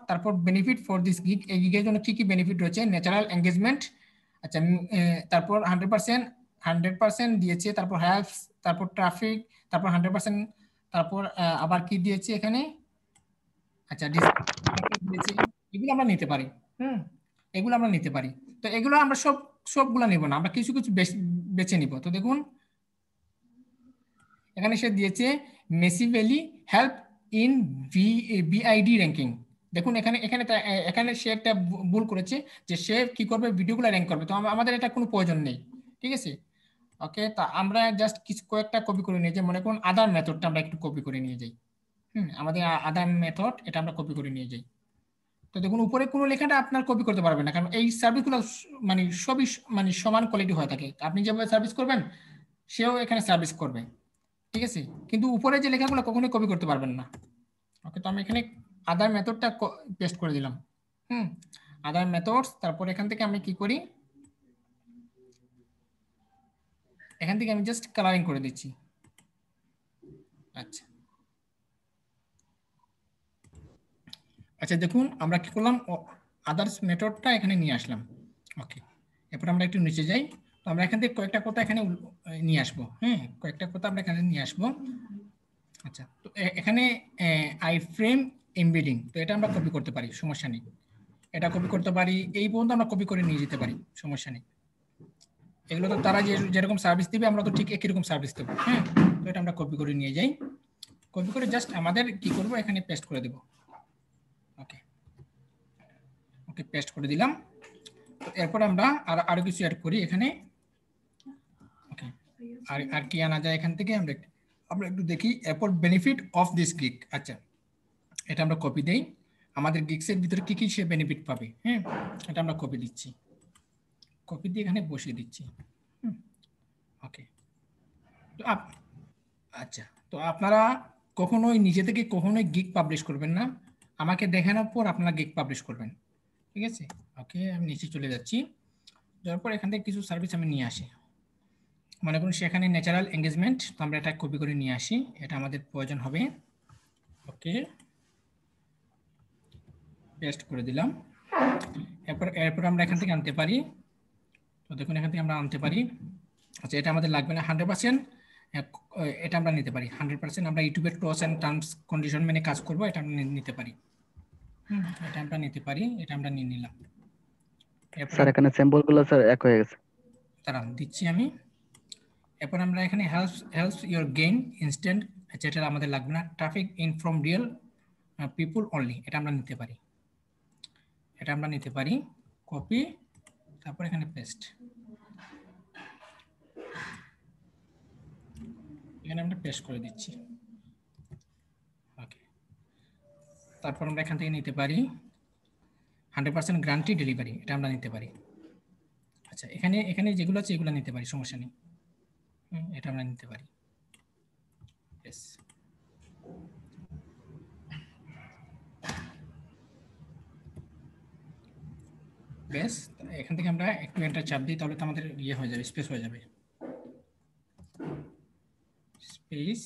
তারপর বেনিফিট ফর দিস গিগ, এই গিগের জন্য কি কি বেনিফিট রয়েছে, ন্যাচারাল এঙ্গেজমেন্ট। আচ্ছা, তারপর 100% দিয়েছে, তারপর হেল্পস, তারপর ট্রাফিক, তারপর 100%, তারপর আবার কি দিয়েছে এখানে, আচ্ছা দিয়েছে। এগুলো আমরা নিতে পারি, এগুলো আমরা নিতে পারি। তো এগুলো আমরা সবগুলো নিব না, আমরা কিছু কিছু বেছে নিব। তো দেখুন এখানে সে দিয়েছে মেসিভেলি হেল্প ইন বিআইডি র্যাঙ্কিং। দেখুন এখানে এখানে এখানে সে একটা ভুল করেছে, যে সে কি করবে, ভিডিওগুলো র্যাঙ্ক করবে, তো আমাদের এটা কোনো প্রয়োজন নেই। ঠিক আছে, ওকে, তা আমরা জাস্ট কিছু কয়েকটা কপি করে নিয়ে যাই, মনে করুন আদার মেথডটা আমরা একটু কপি করে নিয়ে যাই। আমাদের আদার মেথড এটা আমরা কপি করে নিয়ে যাই। তো দেখুন উপরে কোনো লেখাটা আপনার কপি করতে পারবেন না, কারণ এই সার্ভিসগুলো মানে সবই মানে সমান কোয়ালিটি হয়ে থাকে, আপনি যেভাবে সার্ভিস করবেন সেও এখানে সার্ভিস করবে। ঠিক আছে, কিন্তু উপরে যে লেখাগুলো কখনোই কপি করতে পারবেন না। ওকে, তো আমি এখানে আদার মেথডটা পেস্ট করে দিলাম। আদার মেথডস, তারপর এখান থেকে আমি কি করি, এখান থেকে আমি জাস্ট কালারিং করে দিচ্ছি। আচ্ছা আচ্ছা, দেখুন আমরা কি করলাম, আদার্স মেথডটা এখানে নিয়ে আসলাম। ওকে, এরপর আমরা একটু নিচে যাই। তো আমরা এখান থেকে কয়েকটা কথা এখানে নিয়ে আসবো, কয়েকটা কথা আমরা এখানে নিয়ে আসবো। আচ্ছা, তো এখানে আই ফ্রেম এমবেডিং, তো এটা আমরা কপি করতে পারি, সমস্যা নেই, এটা কপি করতে পারি, এই পর্যন্ত আমরা কপি করে নিয়ে যেতে পারি, সমস্যা নেই। এগুলো তো তারা যেরকম সার্ভিস দিবে আমরা তো ঠিক একই রকম সার্ভিস দেবো। হ্যাঁ, তো এটা আমরা কপি করে নিয়ে যাই, কপি করে জাস্ট আমাদের কি করব এখানে পেস্ট করে দেব। ওকে, ওকে পেস্ট করে দিলাম। তো এরপর আমরা আরো কিছু অ্যাড করি এখানে। ওকে, আর কি আনা যায় এখান থেকে আমরা একটু দেখি। এরপর বেনিফিট অফ দিস গিগ। আচ্ছা, এটা আমরা কপি দেই। আমাদের গিগসের ভিতরে কি কি সে বেনিফিট পাবে, হ্যাঁ, এটা আমরা কপি দিচ্ছি, কপি দিয়ে এখানে বসিয়ে দিচ্ছি। ওকে, তো আচ্ছা, তো আপনারা কখনোই নিজে থেকে কখনোই গিগ পাবলিশ করবেন না, আমাকে দেখানোর পর আপনারা গিগ পাবলিশ করবেন, ঠিক আছে? ওকে, আমি নিচে চলে যাচ্ছি, যাওয়ার পর এখান থেকে কিছু সার্ভিস আমি নিয়ে আসি। মনে করুন সেখানে ন্যাচারাল এঙ্গেজমেন্ট, তো আমরা এটা কপি করে নিয়ে আসি, এটা আমাদের প্রয়োজন হবে। ওকে, পেস্ট করে দিলাম। এরপর আমরা এখান থেকে আনতে পারি। তো দেখুন এখান থেকে আমরা আনতে পারি। আচ্ছা, এটা আমাদের লাগবে না 100%, এটা আমরা নিতে পারি 100%। আমরা ইউটিউবের ক্লোজ অ্যান্ড টার্মস কন্ডিশন মেনে কাজ করব, এটা আমরা নিতে পারি। এটা আমরা নিতে পারি, এটা আমরা নিয়ে নিলাম। স্যার এখানে স্যাম্পলগুলো স্যার এক হয়ে গেছে। দাঁড়ান দিচ্ছি আমি। এরপর আমরা এখানে হেল্পস ইউর গেইন ইনস্ট্যান্ট, যেটা আমাদের লাগবে না, traffic in from real people only, এটা আমরা নিতে পারি, এটা আমরা নিতে পারি। কপি, তারপর এখানে পেস্ট, এখানে আমরা পেস্ট করে দিচ্ছি। ওকে, তারপর আমরা এখান থেকে নিতে পারি 100% গ্যারান্টি ডেলিভারি, এটা আমরা নিতে পারি। আচ্ছা, এখানে যেগুলো আছে এগুলো নিতে পারি, সমস্যা নেই, এটা আমরা নিতে পারি। বেশ, বেশ, এখান থেকে আমরা একটু এন্টার চাপ দিই, তাহলে তো আমাদের ইয়ে হয়ে যাবে, স্পেস হয়ে যাবে, স্পেস।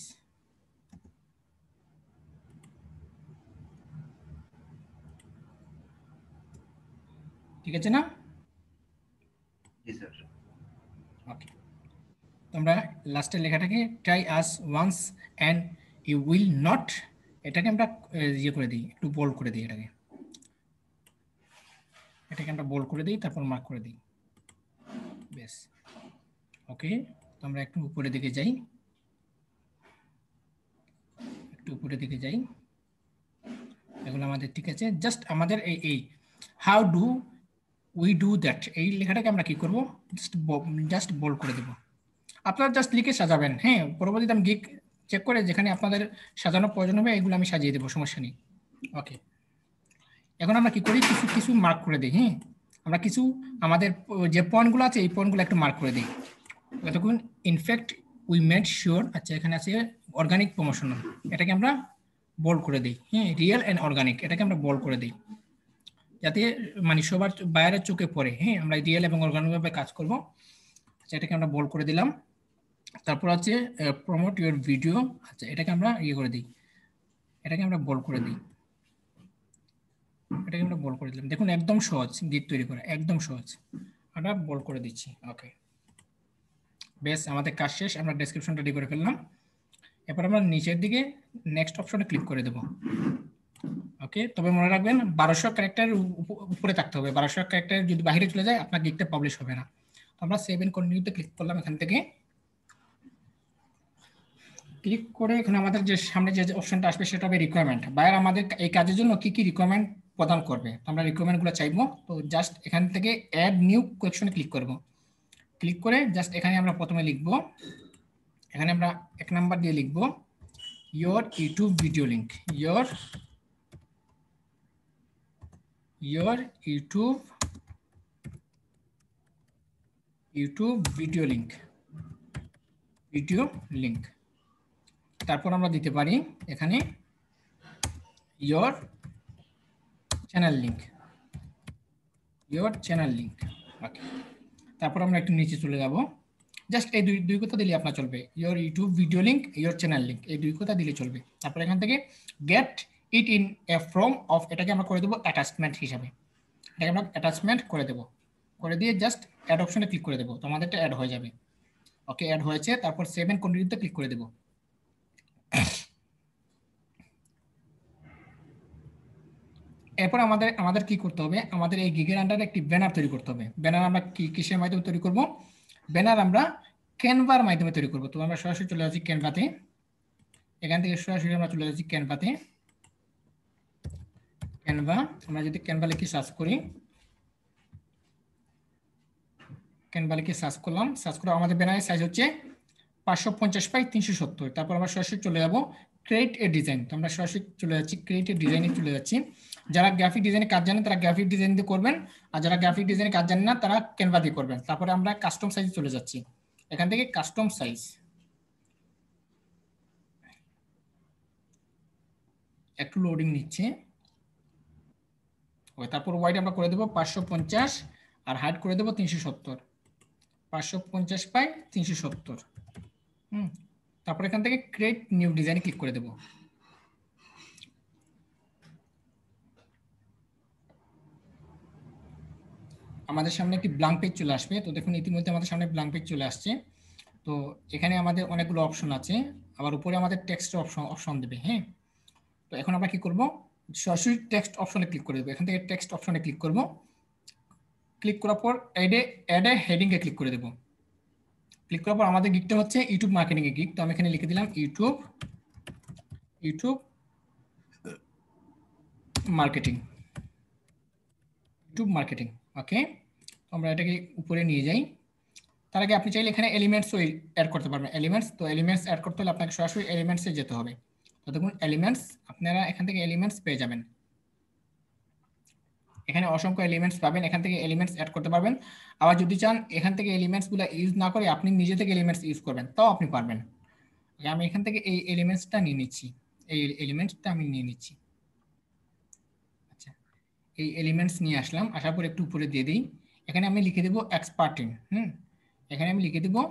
ঠিক আছে না? জি স্যার। ওকে, তোমরা লাস্টের লেখাটাকে try us once and you will not, এটাকে আমরা ইয়ে করে দিই, একটু বোল্ড করে দিই, এটাকে আমরা বোল্ড করে দিই, তারপর মার্ক করে দিই। বেশ, ওকে, তো আমরা একটু উপরের দিকে যাই, একটু উপরের দিকে যাই, এগুলো আমাদের ঠিক আছে। জাস্ট আমাদের এই how do we do that, এই লেখাটাকে আমরা কি করব, জাস্ট বোল্ড করে দেব। আপনারা জাস্ট লিখে সাজাবেন, হ্যাঁ, পরবর্তীতে আমি গিগ চেক করে যেখানে আপনাদের সাজানোর প্রয়োজন হবে এগুলো আমি সাজিয়ে দেবো, সমস্যা নেই। ওকে, এখন আমরা কি করি, কিছু কিছু মার্ক করে দিই। হ্যাঁ, আমরা কিছু আমাদের যে পয়েন্টগুলো আছে এই পয়েন্টগুলো একটু মার্ক করে দিই। এতক্ষণ ইনফ্যাক্ট উই মেড শিওর, আচ্ছা এখানে আছে অর্গানিক প্রমোশনাল, এটাকে আমরা বোল্ড করে দিই। হ্যাঁ, রিয়েল অ্যান্ড অর্গানিক, এটাকে আমরা বোল্ড করে দিই, যাতে মানে সবার বাইরের চোখে পড়ে। হ্যাঁ, আমরা রিয়েল এবং অর্গানিকভাবে কাজ করব। আচ্ছা, এটাকে আমরা বোল্ড করে দিলাম। তারপর আছে প্রমোট ইউর ভিডিও, আচ্ছা এটাকে আমরা ইয়ে করে দিই, এটাকে আমরা বোল্ড করে দিই, এটাকে আমরা বোল্ড করে দিলাম। দেখুন একদম সহজ গিগ তৈরি করা, একদম সহজ, আমরা বোল্ড করে দিচ্ছি। ওকে, বেশ, আমাদের কাজ শেষ, আমরা ডেসক্রিপশন রেডি করে ফেললাম। এরপর আমরা নিচের দিকে নেক্সট অপশনে ক্লিক করে দেব। ওকে, তবে মনে রাখবেন 1200 ক্যারেক্টার উপরে থাকতে হবে, 1200 ক্যারেক্টার যদি বাইরে চলে যায় আপনার গিগটা পাবলিশ হবে না। তো আমরা সেভ এন্ড কন্টিনিউতে ক্লিক করলাম, এখান থেকে ক্লিক করে এখানে আমাদের যে সামনে যে অপশনটা আসবে সেটা হবে রিকোয়ারমেন্ট। বায়ার আমাদের এই কাজের জন্য কি কি রিকোয়ারমেন্ট প্রদান করবে, তো আমরা রিকোয়ারমেন্টগুলো চাইবো। তো জাস্ট এখান থেকে অ্যাড নিউ কোয়েকশনে ক্লিক করব, ক্লিক করে জাস্ট এখানে আমরা প্রথমে লিখব, এখানে আমরা 1 নাম্বার দিয়ে লিখব your YouTube video link, your YouTube video link। তারপর আমরা দিতে পারি এখানে your channel link। ওকে, তারপর আমরা একটু নিচে চলে যাব, জাস্ট এই দুই কথা দিলে আপনার চলবে, your YouTube video link, your channel link, এই দুই কথা দিলে চলবে। তারপর এখান থেকে get it in a form of, এটাকে আমরা করে দেবো অ্যাটাচমেন্ট হিসাবে, এটাকে আমরা অ্যাটাচমেন্ট করে দেবো, করে দিয়ে জাস্ট অ্যাড অপশনে ক্লিক করে দেবো, তো আমাদেরটা অ্যাড হয়ে যাবে। ওকে, অ্যাড হয়েছে, তারপর সেভ এন্ড কন্টিনিউতে ক্লিক করে দেবো। এরপর আমাদের কি করতে হবে, আমাদের এই গিগের আন্ডারে একটি ব্যানার তৈরি করতে হবে। ব্যানার আমরা কিসের মাধ্যমে তৈরি করব, ব্যানার আমরা ক্যানভার মাধ্যমে তৈরি করব। তো আমরা সরাসরি চলে যাচ্ছি ক্যানভাতে, এখান থেকে সরাসরি আমরা চলে যাচ্ছি ক্যানভাতে। ক্যানভা, আমরা যদি ক্যানভা লিখে সার্চ করি, ক্যানভা লিখে সার্চ করলাম, সার্চ করে আমাদের ব্যানারের সাইজ হচ্ছে 550 বাই 370। তারপর আমরা সরাসরি চলে যাব ক্রিয়েট এ ডিজাইন। তো আমরা সরাসরি চলে যাচ্ছি ক্রিয়েট এ ডিজাইনে চলে যাচ্ছি। যারা গ্রাফিক ডিজাইনে কাজ জানেন তারা গ্রাফিক ডিজাইন দিয়ে করবেন, আর যারা গ্রাফিক ডিজাইনে কাজ জানেন না তারা ক্যানভা দিয়ে করবেন। তারপরে আমরা কাস্টম সাইজে চলে যাচ্ছি, এখান থেকে কাস্টম সাইজ, একটু লোডিং নিচ্ছে। তারপর ওয়াইড আমরা করে দেবো 550 আর হাইট করে দেবো 370, 550 বাই 370। তারপর এখান থেকে ক্রিয়েট নিউ ডিজাইনে ক্লিক করে দেবো। আমাদের সামনে একটি ব্ল্যাঙ্ক পেজ চলে আসবে। তো দেখুন ইতিমধ্যে আমাদের সামনে ব্ল্যাঙ্ক পেজ চলে আসছে। তো এখানে আমাদের অনেকগুলো অপশন আছে, আবার উপরে আমাদের টেক্সট অপশন দেবে। হ্যাঁ, তো এখন আমরা কি করব, সরাসরি টেক্সট অপশনে ক্লিক করে দেবো। এখান থেকে টেক্সট অপশনে ক্লিক করব, ক্লিক করার পর অ্যাড এ হেডিংয়ে ক্লিক করে দেবো। ক্লিক করার পর আমাদের গিকটা হচ্ছে ইউটিউব মার্কেটিং এর গিক। তো আমি এখানে লিখে দিলাম YouTube marketing, YouTube marketing. Okay, আমরা এটাকে উপরে নিয়ে যাই। তার আগে আপনি চাইলে এখানে এলিমেন্টসও অ্যাড করতে পারবেন। এলিমেন্টস, তো এলিমেন্টস অ্যাড করতে হলে আপনাকে সরাসরি এলিমেন্টসে যেতে হবে। তো দেখুন এলিমেন্টস, আপনারা এখান থেকে এলিমেন্টস পেয়ে যাবেন। এখানে অসংখ্য এলিমেন্টস পাবেন, এখান থেকে এলিমেন্টস অ্যাড করতে পারবেন। আবার যদি চান এখান থেকে এলিমেন্টসগুলো ইউজ না করে আপনি নিজে থেকে এলিমেন্টস ইউজ করবেন, তাও আপনি পারবেন। আমি এখান থেকে এই এলিমেন্টসটা নিয়ে নিচ্ছি, এই এলিমেন্টসটা আমি নিয়ে নিচ্ছি। আচ্ছা, এই এলিমেন্টস নিয়ে আসলাম, আসার পর একটু উপরে দিয়ে দিই। এখানে আমি লিখে দেবো এক্সপার্ট ইন। এখানে আমি লিখে দেবো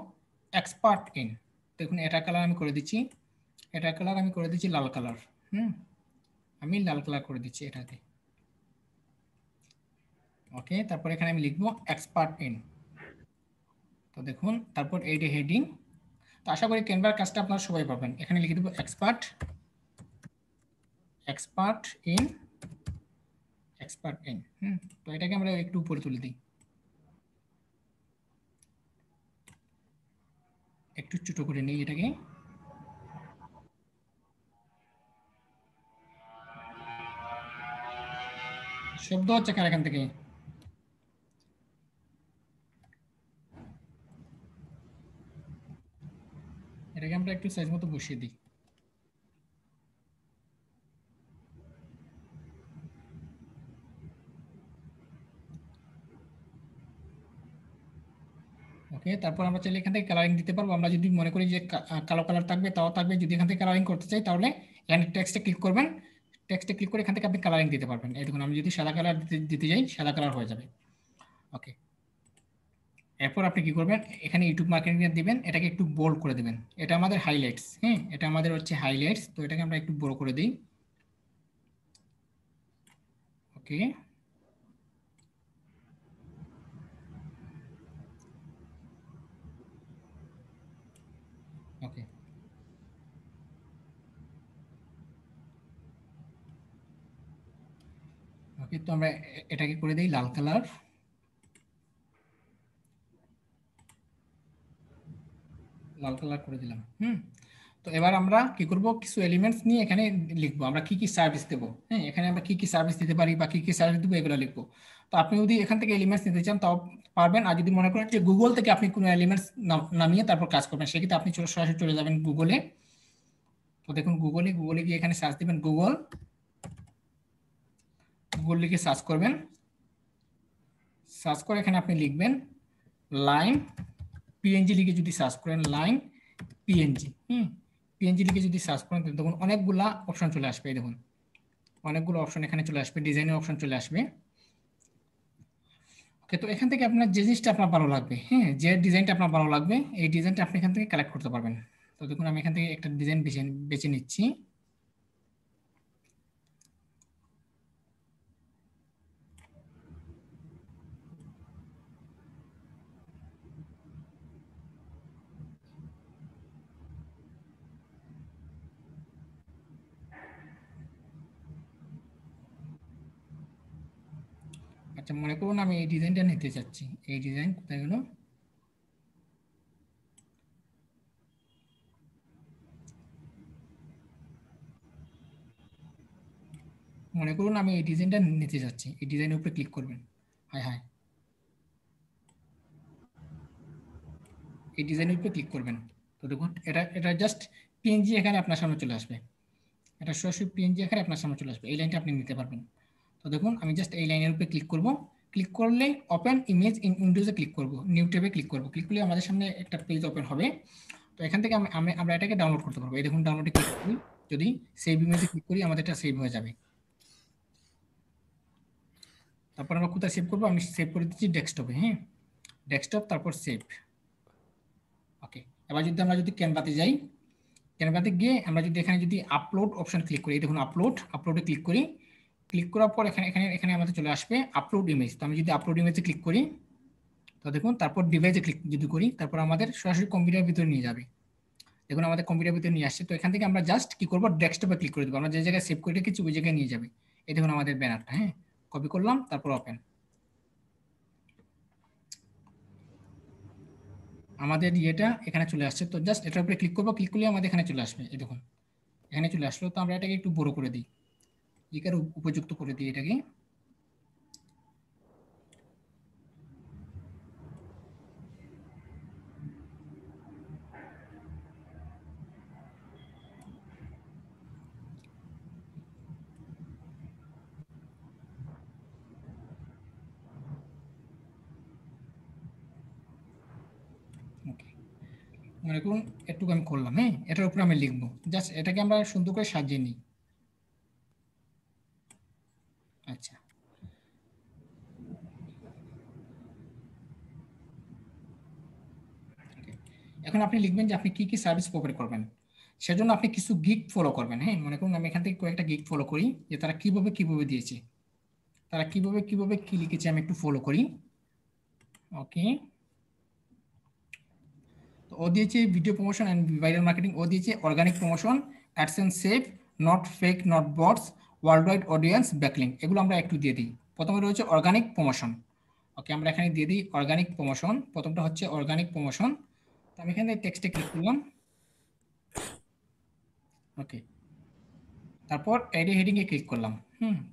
এক্সপার্ট ইন। দেখুন এটা কালার আমি করে দিচ্ছি, এটা কালার আমি করে দিচ্ছি লাল কালার। আমি লাল কালার করে দিচ্ছি এটাতে। ওকে, তারপর এখানে আমি লিখবো এক্সপার্ট ইন। তো দেখুন তারপর এই যে হেডিং। তো আশা করি ক্যানভার কাজটা আপনারা সবাই পাবেন। এখানে লিখে দেবো এক্সপার্ট ইন, এক্সপার্ট ইন। তো এটাকে আমরা একটু উপরে তুলে দিই, একটু ছোট করে নিই এটাকে। শব্দ হচ্ছে কার এখান থেকে? এটাকে আমরা একটু সাইজ মতো বসিয়ে দিই। ওকে, তারপর আমরা চাইলে এখান থেকে কালারিং দিতে পারবো। আমরা যদি মনে করি যে কালো কালার থাকবে তাও থাকবে। যদি এখান থেকে কালারিং করতে চাই তাহলে এখানে টেক্সটে ক্লিক করবেন, টেক্সটে ক্লিক করে এখান থেকে আপনি কালারিং দিতে পারবেন। এই দেখুন আমি যদি সাদা কালার দিতে যাই সাদা কালার হয়ে যাবে। ওকে, এরপর আপনি কি করবেন, এখানে ইউটিউব মার্কেটিং দিবেন, এটাকে একটু বোল্ড করে দেবেন। এটা আমাদের হাইলাইটস। হ্যাঁ, এটা আমাদের হচ্ছে হাইলাইটস। তো এটাকে আমরা একটু বড় করে দিই। ওকে, ওকে, ওকে। তো আমরা এটাকে করে দিই লাল কালার। লাল কালার করে দিলাম। তো এবার আমরা কি করব, কিছু এলিমেন্টস নিয়ে এখানে লিখবো আমরা কি কি সার্ভিস দেবো। হ্যাঁ, এখানে আমরা কি কি সার্ভিস দিতে পারি বা কি কি সার্ভিস দেবো এগুলো লিখবো। তো আপনি যদি এখান থেকে এলিমেন্টস নিতে চান তাও পারবেন। আর যদি মনে করেন যে গুগল থেকে আপনি কোনো এলিমেন্টস নামিয়ে তারপর কাজ করবেন, সেক্ষেত্রে আপনি সরাসরি চলে যাবেন গুগলে। তো দেখুন গুগলে গিয়ে এখানে সার্চ দিবেন গুগল লিখে সার্চ করবেন। সার্চ করে এখানে আপনি লিখবেন লাইন পিএনজি লিখে যদি সার্চ করেন লাইন পিএনজি, পিএনজি লিখে যদি সার্চ করেন দেখুন অনেকগুলা অপশন চলে আসবে। এই দেখুন অনেকগুলো অপশন এখানে চলে আসবে, ডিজাইনের অপশন চলে আসবে। ওকে, তো এখান থেকে আপনার যে জিনিসটা আপনার ভালো লাগবে, হ্যাঁ, যে ডিজাইনটা আপনার ভালো লাগবে এই ডিজাইনটা আপনি এখান থেকে কালেক্ট করতে পারবেন। তো দেখুন আমি এখান থেকে একটা ডিজাইন বেছে নিচ্ছি। আচ্ছা, মনে করুন আমি এই ডিজাইনটা নিতে চাচ্ছি। এই ডিজাইন কোথায় গেল? মনে করুন আমি এই ডিজাইনটা নিতে যাচ্ছি, এই ডিজাইনের উপরে ক্লিক করবেন। হ্যাঁ, এই ডিজাইনের উপরে ক্লিক করবেন। তো দেখুন এটা এটা জাস্ট পিএনজি এখানে আপনার সামনে চলে আসবে, এটা সরাসরি পিএনজি এখানে আপনার সামনে চলে আসবে, এই লাইনটা আপনি নিতে পারবেন। তো দেখুন আমি জাস্ট এই লাইনের উপরে ক্লিক করব, ক্লিক করলে ওপেন ইমেজ ইন উইন্ডোজে ক্লিক করব, নিউ ট্যাবে ক্লিক করব, ক্লিক করলে আমাদের সামনে একটা পেজ ওপেন হবে। তো এখান থেকে আমরা এটাকে ডাউনলোড করতে পারবো। এই দেখুন ডাউনলোডে ক্লিক করি, যদি সেভ ইমেজে ক্লিক করি আমাদের এটা সেভ হয়ে যাবে। তারপর আমরা কোথায় সেভ করবো, আমি সেভ করে দিচ্ছি ডেস্কটপে। হ্যাঁ, ডেস্কটপ, তারপর সেভ। ওকে, এবার আমরা যদি ক্যানভাতে যাই, ক্যানভাতে গিয়ে আমরা যদি এখানে যদি আপলোড অপশন ক্লিক করি, দেখুন আপলোডে ক্লিক করি, ক্লিক করার পর এখানে এখানে এখানে আমাদের চলে আসবে আপলোড ইমেজ। তো আমি যদি আপলোড ইমেজে ক্লিক করি, তো দেখুন তারপর ডিভাইসে ক্লিক যদি করি, তারপর আমাদের সরাসরি কম্পিউটারের ভিতরে নিয়ে যাবে। দেখুন আমাদের কম্পিউটারের ভিতরে নিয়ে আসছে। তো এখান থেকে আমরা জাস্ট কি করবো, ডেস্কটপে ক্লিক করে দেবো, আমরা যে জায়গায় সেভ করে রেখেছি ওই জায়গায় নিয়ে যাবে। এই দেখুন আমাদের ব্যানারটা। হ্যাঁ, কপি করলাম, তারপর ওপেন। আমাদের ইয়েটা এখানে চলে আসছে। তো জাস্ট এটার উপরে ক্লিক করবো, ক্লিক করলে আমাদের এখানে চলে আসবে। এই দেখুন এখানে চলে আসলো। তো আমরা এটাকে একটু বড় করে দিই, লিখার উপযুক্ত করে দিই এটাকে। ওকে, মনে করুন একটুকু আমি করলাম। হ্যাঁ, এটার উপরে আমি লিখবো, জাস্ট এটাকে আমরা সুন্দর করে সাজিয়ে নিই। আচ্ছা, okay. এখন আপনি লিখবেন যে আপনি কি কি সার্ভিস প্রোভাইড করবেন, সেজন্য আপনি কিছু গিগ ফলো করবেন। হ্যাঁ, মনে করুন আমি এখান থেকে কয়েকটা গিগ ফলো করি, যে তারা কিভাবে কিভাবে দিয়েছে, তারা কিভাবে কিভাবে কি লিখেছে আমি একটু ফলো করি। ওকে, তো ও দিয়েছে video promotion and viral marketing, ও দিয়েছে organic promotion, AdSense save, not fake not bots, world wide audience, backlink. এগুলো আমরা একটু দিয়ে দিই। প্রথমে রয়েছে অর্গানিক প্রমোশন। ওকে, আমরা এখানে দিয়ে দিই অর্গানিক প্রমোশন। প্রথমটা হচ্ছে অর্গানিক প্রমোশন। তো আমি এখানে টেক্সটে ক্লিক করলাম। ওকে, তারপর এডি হেডিংয়ে ক্লিক করলাম।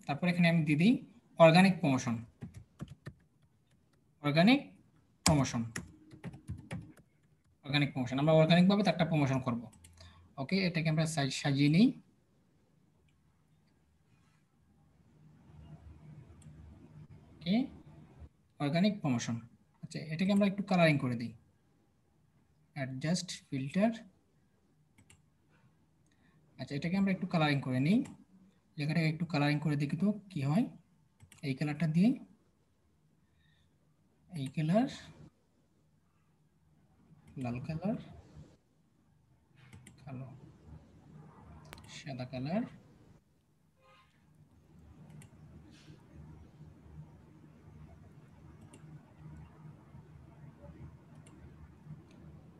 তারপর এখানে আমি দিয়ে দিই organic promotion, organic promotion, organic promotion. আমরা অর্গানিকভাবে তার একটা প্রমোশন করব। ওকে, এটাকে আমরা সাজিয়ে নিই। ওকে, অর্গানিক প্রমোশন। আচ্ছা, এটাকে আমরা একটু কালারিং করে দিই, অ্যাডজাস্ট ফিল্টার। আচ্ছা, এটাকে আমরা একটু কালারিং করে নিই, লেখাটাকে একটু কালারিং করে দেখি তো কি হয়। এই কালারটা দিয়ে, এই কালার, লাল কালার, কালো, সাদা কালার।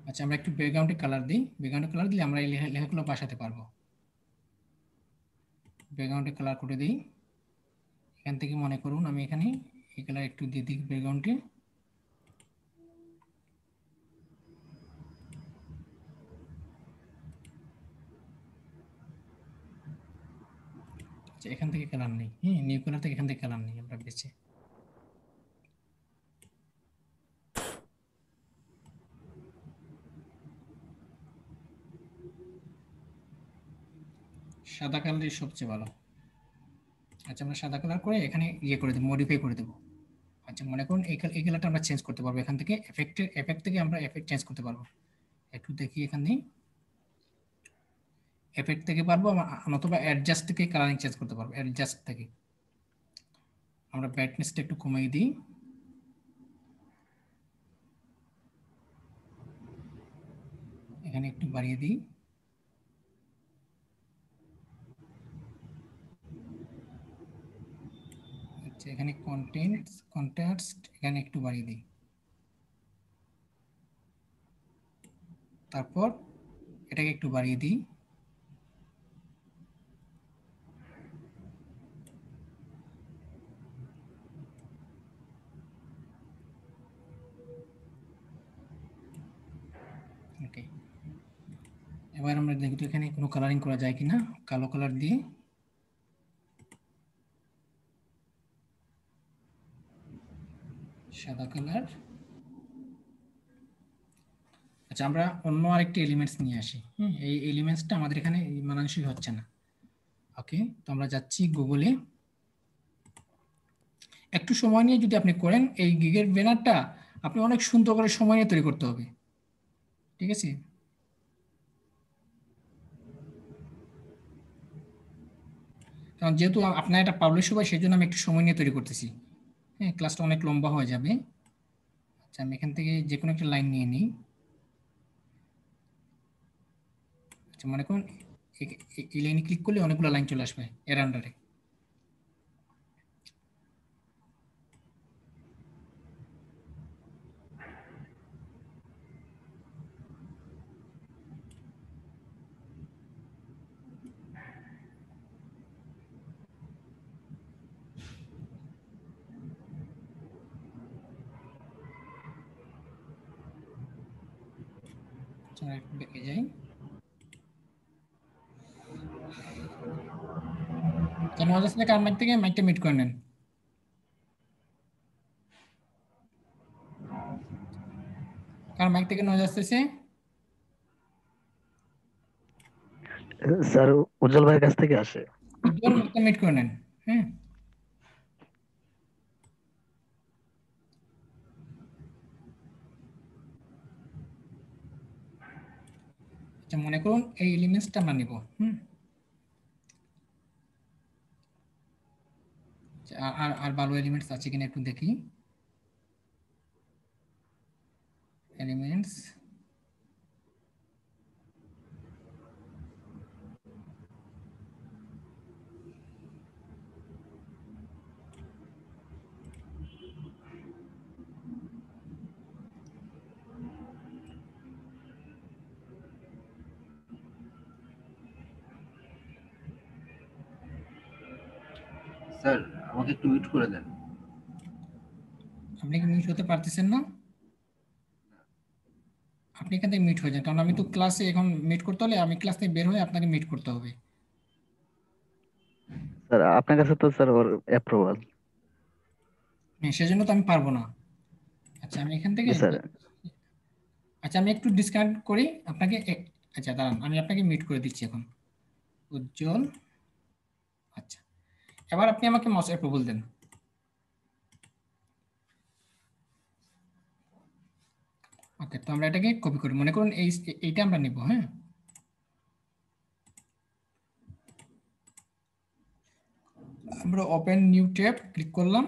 আচ্ছা, আমরা একটু ব্যাকগ্রাউন্ডে কালার দিই, ব্যাকগ্রাউন্ডে কালার দিলে আমরা এই লেখাগুলো বসাতে পারবো। ব্যাকগ্রাউন্ডে কালার করে দিই। এখান থেকে মনে করুন আমি এখানে এই কালার একটু দিয়ে দিই ব্যাকগ্রাউন্ডে। আচ্ছা, এখান থেকে কালার নেই। নিউ কালার থেকে এখান থেকে কালার নেই, আমরা বেছে সাদা কালারই সবচেয়ে ভালো। আচ্ছা, আমরা সাদা কালার করে এখানে ইয়ে করে দেবো, মডিফাই করে দেবো। আচ্ছা, মনে করুন এই কালারটা আমরা চেঞ্জ করতে পারবো, এখান থেকে এফেক্ট থেকে আমরা এফেক্ট চেঞ্জ করতে পারবো। একটু দেখি এখানে এফেক্ট থেকে পারবো, নতুবা অ্যাডজাস্ট থেকে কালারিং চেঞ্জ করতে পারবো। অ্যাডজাস্ট থেকে আমরা ব্রাইটনেসটা একটু কমিয়ে দিই। এখানে একটু বাড়িয়ে দিই। আচ্ছা, এখানে কন্ট্রাস্ট এখানে একটু বাড়িয়ে দিই। তারপর এটাকে একটু বাড়িয়ে দিই। ওকে, এবার আমরা দেখি তো এখানে কোনো কালারিং করা যায় কিনা। কালো কালার দিয়ে সাদা কালার। আচ্ছা, আমরা অন্য আরেকটি এলিমেন্টস নিয়ে আসি। এই এলিমেন্টসটা আমাদের এখানে মানানসই হচ্ছে না। ওকে, তো আমরা যাচ্ছি গুগলে। একটু সময় নিয়ে যদি আপনি করেন, এই গিগের ব্যানারটা আপনি অনেক সুন্দর করে সময় নিয়ে তৈরি করতে হবে। ঠিক আছে, কারণ যেহেতু আপনার এটা পাবলিশ হবে, সেই জন্য আমি একটু সময় নিয়ে তৈরি করতেছি। হ্যাঁ, ক্লাসটা অনেক লম্বা হয়ে যাবে। আচ্ছা, আমি এখান থেকে যে কোনো একটা লাইন নিয়ে নিই। আচ্ছা, মনে করুন এই লাইনে ক্লিক করলে অনেকগুলো লাইন চলে আসবে এর আন্ডারে। আচ্ছা, একটু বেঁকে যাই। কেন আসলে কার মাইক থেকে মাইকটা মিট করে নেন। কার মাইক থেকে নয়েজ আসতেছে? স্যার উজ্জ্বল ভাইয়ের কাছ থেকে আসে। উজ্জ্বল, মাইকটা মিট করে নেন। হ্যাঁ, আচ্ছা, মনে করুন এই এলিমেন্টসটা আমরা নিব। আচ্ছা, আর আর ভালো এলিমেন্টস আছে কিনা একটু দেখি। এলিমেন্টস, স্যার আমাকে একটু মিউট করে দেন। আপনি কি মিউট হতে পারতেছেন না? আপনি এখান থেকে মিট হয়ে যান, কারণ আমি তো ক্লাসে এখন মিট করতে হলে আমি ক্লাস থেকে বের হয়ে আপনাকে মিট করতে হবে। স্যার আপনার কাছে তো স্যার ওর অ্যাপ্রুভাল। হ্যাঁ, সেজন্য তো আমি পারবো না। আচ্ছা, আমি এখান থেকে, জি স্যার। আচ্ছা আমি একটু ডিসকানেক্ট করি আপনাকে। আচ্ছা দাঁড়ান, আমি আপনাকে মিট করে দিচ্ছি এখন। উজ্জ্বল। আচ্ছা, এবার আপনি আমাকে মাউস অ্যাপ্রুভাল দেন। ওকে, তো আমরা এটাকে কপি করি। মনে করুন এইটা আমরা নিব। হ্যাঁ, আমরা ওপেন নিউ ট্যাব ক্লিক করলাম,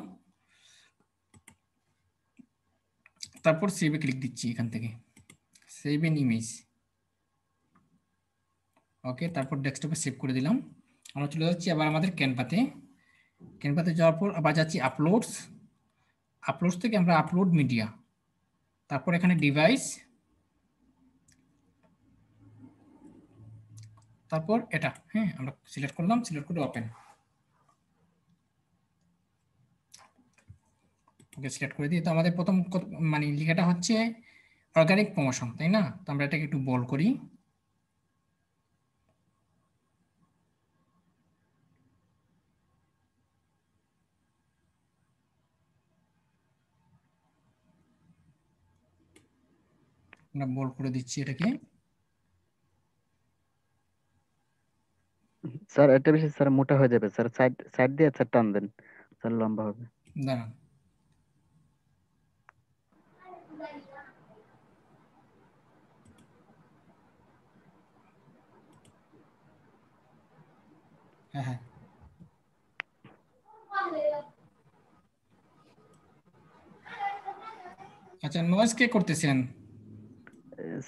তারপর সেভে ক্লিক দিচ্ছি এখান থেকে, সেভ এন ইমেজ। ওকে, তারপর ডেস্কটপে সেভ করে দিলাম। আমরা চলে যাচ্ছি আবার আমাদের ক্যানভাতে। ক্যানভাতে যাওয়ার পর আবার যাচ্ছি আপলোডস। আপলোডস থেকে আমরা আপলোড মিডিয়া, তারপর এখানে ডিভাইস, তারপর এটা। হ্যাঁ, আমরা সিলেক্ট করলাম, সিলেক্ট করে ওপেন। ওকে, সিলেক্ট করে দিই। তো আমাদের প্রথম মানে লেখাটা হচ্ছে অর্গানিক প্রমোশন, তাই না? তো আমরা এটাকে একটু বোল্ড করি। আমরা বোল্ড করে দিচ্ছি এটাকে। স্যার এটা বেশি স্যার মোটা হয়ে যাবে স্যার, সাইড সাইড দিয়ে স্যার টান দেন, স্যার লম্বা হবে। দাঁড়ান, হ্যাঁ হ্যাঁ। আচ্ছা, নয়েজ কে করতেছেন?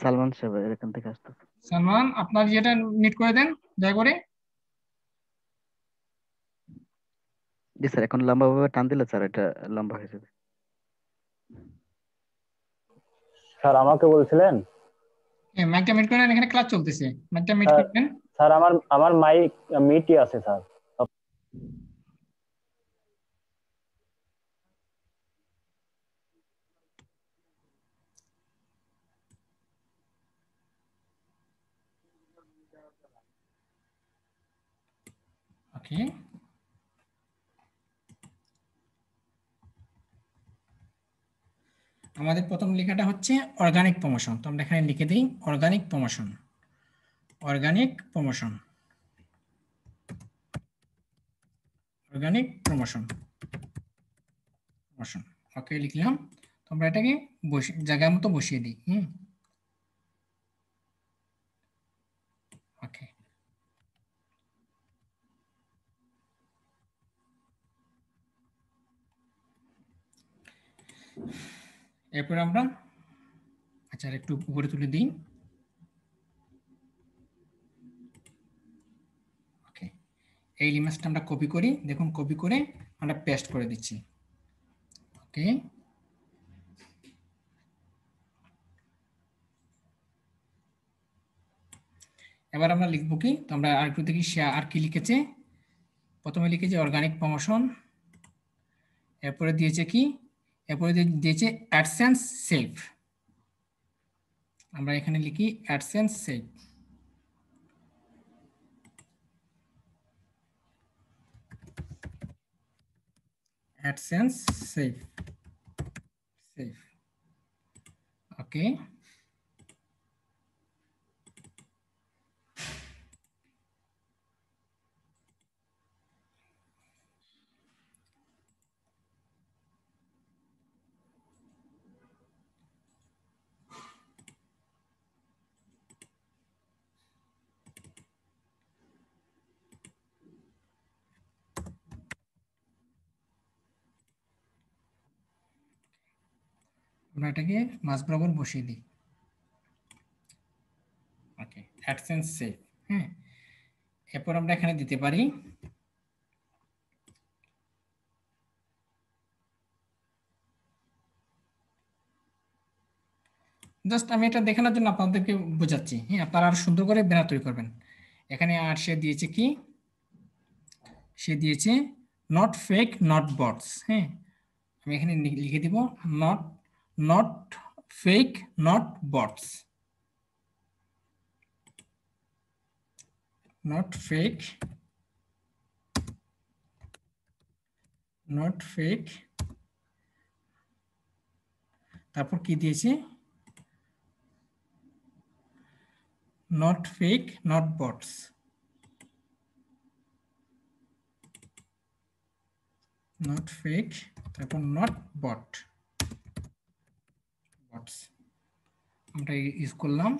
সালমান সাহেব এখান থেকে আসতেছে। সালমান, আপনার ইয়েটা মিট করে দেন দয়া করে। জি স্যার, এখন লম্বা ভাবে টান দিলে স্যার এটা লম্বা হয়ে যাবে। স্যার আমাকে বলছিলেন? হ্যাঁ, মাইকটা মিট করে নেন, এখানে ক্লাস চলতেছে। মাইকটা মিট স্যার করবেন। স্যার আমার আমার মাইক মিটই আছে স্যার। ওকে, আমাদের প্রথম লেখাটা হচ্ছে অর্গানিক প্রমোশন, তো আমরা এখানে লিখে দিই organic promotion, organic promotion, organic promotion, promotion. Okay, লিখলাম। তোমরা এটাকে জায়গা মতো বসিয়ে দিই। ওকে, এরপর আমরা আচ্ছা একটু উপরে তুলে দিই। ওকে, এই ইমেজটা আমরা কপি করি, দেখুন কপি করে আমরা পেস্ট করে দিচ্ছি। ওকে, এবার আমরা লিখবো কি, তো আমরা আর একটু দেখি সে আর কি লিখেছে। প্রথমে লিখেছে অর্গানিক প্রমোশন, এরপরে দিয়েছে কি, এরপরে দিয়েছে অ্যাডসেন্স সেভ। আমরা এখানে লিখি AdSense save, AdSense save, save. Okay, আমরা এটাকে মাঝ বরাবর বসিয়ে দিই। Okay, AdSense save. হ্যাঁ, এরপর আমরা এখানে দিতে পারি জাস্ট আমি এটা দেখানোর জন্য আপনাদেরকে বোঝাচ্ছি। হ্যাঁ, আপনারা আরো সুন্দর করে ব্যানার তৈরি করবেন। এখানে আর সে দিয়েছে কি, সে দিয়েছে নট ফেক নট বটস। হ্যাঁ, আমি এখানে লিখে দিব not, not fake not bots, not fake, not fake, তারপর কি দিয়েছে, not fake not bots, not fake, তারপর নট বট, বটস আমরা ইউজ করলাম।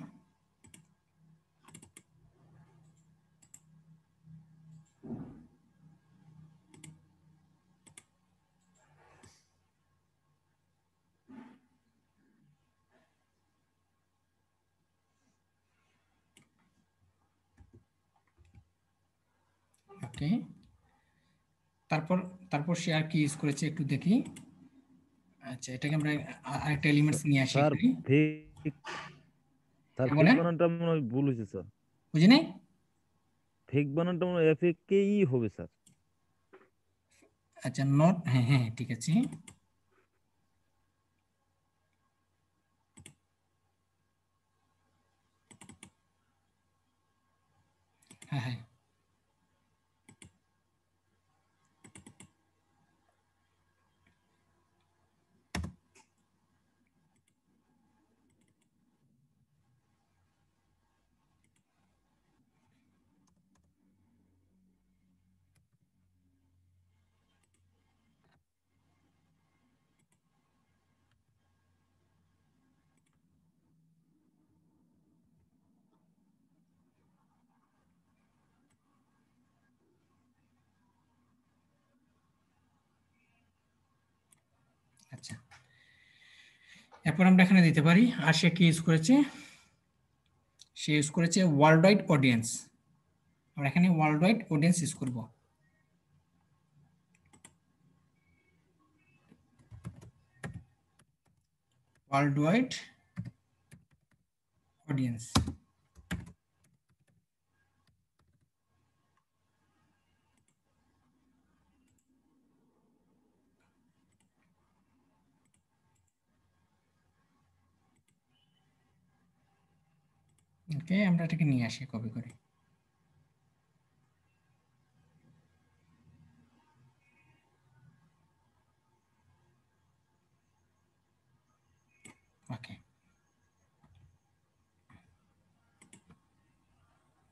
ওকে, তারপর তারপর সে আর কি ইউজ করেছে একটু দেখি। আচ্ছা, এটাকে আমরা আরেকটা এলিমেন্টস নিয়ে আসি স্যার এখানে। ফেক, স্যার হ্যাঁ, ফেক বলেন, বানানটা মনে হয় ভুল হয়েছে স্যার। বুঝিনি। ফেক বানানটা মনে হয় এফ কেই হবে স্যার। আচ্ছা, নট, হ্যাঁ হ্যাঁ ঠিক আছে। হ্যাঁ হ্যাঁ, আচ্ছা। এরপর আমরা এখানে দিতে পারি, আর সে কি ইউজ করেছে, সে ইউজ করেছে ওয়ার্ল্ড ওয়াইড অডিয়েন্স। আমরা এখানে ওয়ার্ল্ড ওয়াইড অডিয়েন্স ইউজ করব। World wide audience. ওকে, আমরা এটাকে নিয়ে আসি কপি করে।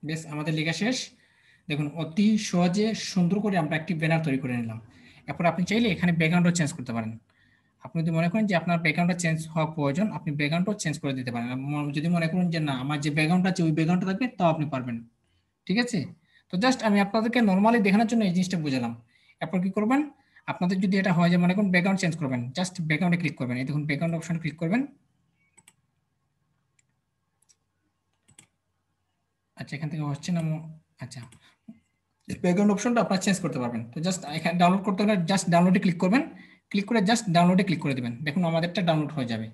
বেশ, আমাদের লেখা শেষ। দেখুন অতি সহজে সুন্দর করে আমরা একটি ব্যানার তৈরি করে নিলাম। এরপর আপনি চাইলে এখানে ব্যাকগ্রাউন্ডও চেঞ্জ করতে পারেন। আপনি যদি মনে করেন যে আপনার ব্যাকগ্রাউন্ডটা চেঞ্জ হওয়া প্রয়োজন, আপনি ব্যাকগ্রাউন্ডও চেঞ্জ করে দিতে পারেন। যদি মনে করেন যে না আমার যে ব্যাকগ্রাউন্ডটা আছে ওই ব্যাকগ্রাউন্ডটা থাকবে, তাও আপনি পারবেন। ঠিক আছে? তো জাস্ট আমি আপনাদেরকে নর্মালি দেখানোর জন্য এই জিনিসটা বুঝালাম। এরপর কি করবেন, আপনাদের যদি এটা হয় যে মনে করেন ব্যাকগ্রাউন্ড চেঞ্জ করবেন, জাস্ট ব্যাকগ্রাউন্ডে ক্লিক করবেন। এই দেখুন ব্যাকগ্রাউন্ড অপশনে ক্লিক করবেন। আচ্ছা, এখান থেকে হচ্ছে না। আচ্ছা, ব্যাকগ্রাউন্ড অপশনটা আপনারা চেঞ্জ করতে পারবেন। তো জাস্ট এখানে ডাউনলোড করতে হলে জাস্ট ডাউনলোডে ক্লিক করবেন, ক্লিক করে জাস্ট ডাউনলোডে ক্লিক করে দিবেন। দেখুন আমাদেরটা ডাউনলোড হয়ে যাবে।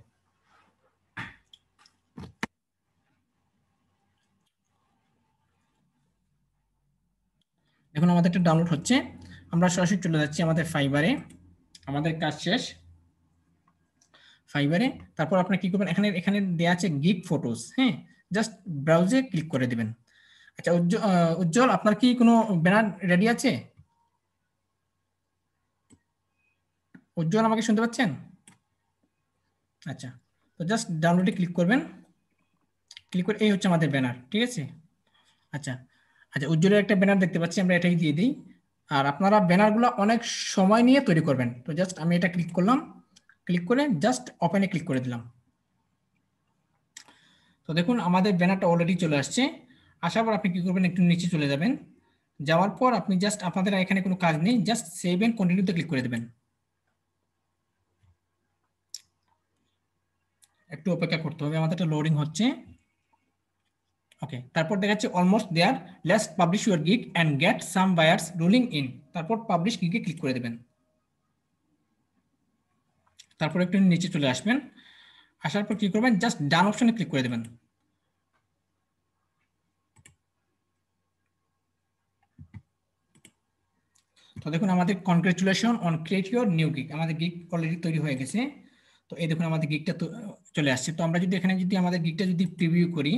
দেখুন আমাদেরটা ডাউনলোড হচ্ছে। আমরা সরাসরি চলে যাচ্ছি আমাদের ফাইবারে। আমাদের কাজ শেষ ফাইবারে। তারপর আপনি কি করবেন, এখানে এখানে দেয়া আছে গিগ ফটোস। হ্যাঁ, জাস্ট ব্রাউজে ক্লিক করে দিবেন। আচ্ছা উজ্জ্বল, আপনার কি কোনো ব্যানার রেডি আছে? উজ্জ্বল, আমাকে শুনতে পাচ্ছেন? আচ্ছা, তো জাস্ট ডাউনলোডে ক্লিক করবেন। ক্লিক করে এই হচ্ছে আমাদের ব্যানার। ঠিক আছে? আচ্ছা আচ্ছা, উজ্জ্বলের একটা ব্যানার দেখতে পাচ্ছি, আমরা এটাই দিয়ে দিই। আর আপনারা ব্যানারগুলো অনেক সময় নিয়ে তৈরি করবেন। তো জাস্ট আমি এটা ক্লিক করলাম, ক্লিক করে জাস্ট ওপেনে ক্লিক করে দিলাম। তো দেখুন আমাদের ব্যানারটা অলরেডি চলে আসছে। আসার পর আপনি কি করবেন, একটু নিচে চলে যাবেন। যাওয়ার পর আপনি জাস্ট, আপনাদের এখানে কোনো কাজ নেই, জাস্ট সেভ এন্ড কন্টিনিউতে ক্লিক করে দেবেন। একটু অপেক্ষা করতে হবে, আমাদেরটা লোডিং হচ্ছে। ওকে, তারপর দেখাচ্ছে almost there, let's publish your gig and get some buyers rolling in. তারপর পাবলিশ গিগে ক্লিক করে দেবেন। তারপর একটু নিচে চলে আসবেন। আসার পর কি করবেন, জাস্ট ডান অপশনে ক্লিক করে দেবেন। তো দেখুন আমাদের congratulation on create your new gig, আমাদের গিগ অলরেডি তৈরি হয়ে গেছে। তো এই দেখুন আমাদের গিগটা চলে আসছে। তো আমরা যদি এখানে যদি আমাদের গিগটা যদি প্রিভিউ করি,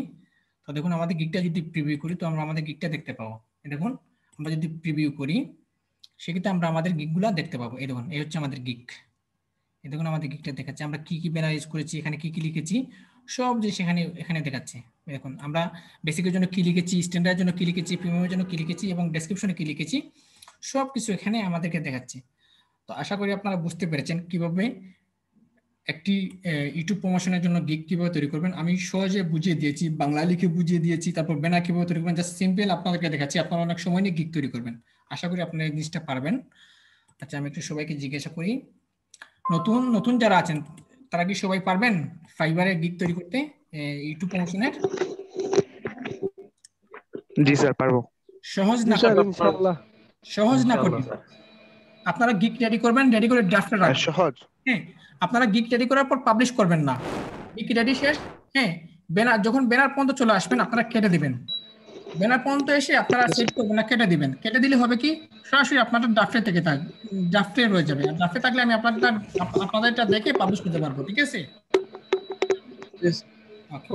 তো দেখুন আমাদের গিগটা যদি প্রিভিউ করি, তো আমরা আমাদের গিগটা দেখতে পাবো। এই দেখুন আমরা যদি প্রিভিউ করি, সেক্ষেত্রে আমরা আমাদের গিগগুলো দেখতে পাবো। এই দেখুন এই হচ্ছে আমাদের গিগ। এই দেখুন আমাদের গিগটা দেখাচ্ছে, আমরা কি কি ব্যানার ইউজ করেছি, এখানে কি কি লিখেছি, সব যে সেখানে এখানে দেখাচ্ছে। দেখুন আমরা বেসিকের জন্য কি লিখেছি, স্ট্যান্ডার্ডের জন্য কি লিখেছি, প্রিমিয়ামের জন্য কি লিখেছি এবং ডেসক্রিপশনে কি লিখেছি, সব কিছু এখানে আমাদেরকে দেখাচ্ছে। তো আশা করি আপনারা বুঝতে পেরেছেন কিভাবে একটি ইউটিউব প্রমোশনের জন্য গিগ কিভাবে তৈরি করবেন। আমি সহজে বুঝিয়ে দিয়েছি, বাংলা লিখে বুঝিয়ে দিয়েছি, তারপর ব্যানার কিভাবে তৈরি করবেন, জাস্ট সিম্পল আপনাদেরকে দেখাচ্ছি। আপনারা অনেক সময় নিয়ে গিগ তৈরি করবেন। আশা করি আপনারা এই জিনিসটা পারবেন। আচ্ছা, আমি একটু সবাইকে জিজ্ঞাসা করি, নতুন নতুন যারা আছেন তারা কি সবাই পারবেন ফাইবারে গিগ তৈরি করতে, ইউটিউব প্রমোশনের? জি স্যার, পারবো। সহজ না স্যার কঠিন? ইনশাআল্লাহ। সহজ না কঠিন? আপনারা গিগ রেডি করবেন, রেডি করে ড্রাফটে রাখবেন। সহজ। হ্যাঁ, আপনারা গিগ রেডি করার পর পাবলিশ করবেন না। গিগ রেডি শেষ, হ্যাঁ, ব্যানার যখন ব্যানার পর্যন্ত চলে আসবেন আপনারা কেটে দিবেন। ব্যানার পর্যন্ত এসে আপনারা সেট করবেন না, কেটে দিবেন। কেটে দিলে হবে কি, সরাসরি আপনাদের ড্রাফটে থেকে ড্রাফটে রয়ে যাবে। আর ড্রাফটে থাকলে আমি আপনাদেরটা দেখে পাবলিশ করতে পারবো। ঠিক আছে?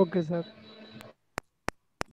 Okay sir.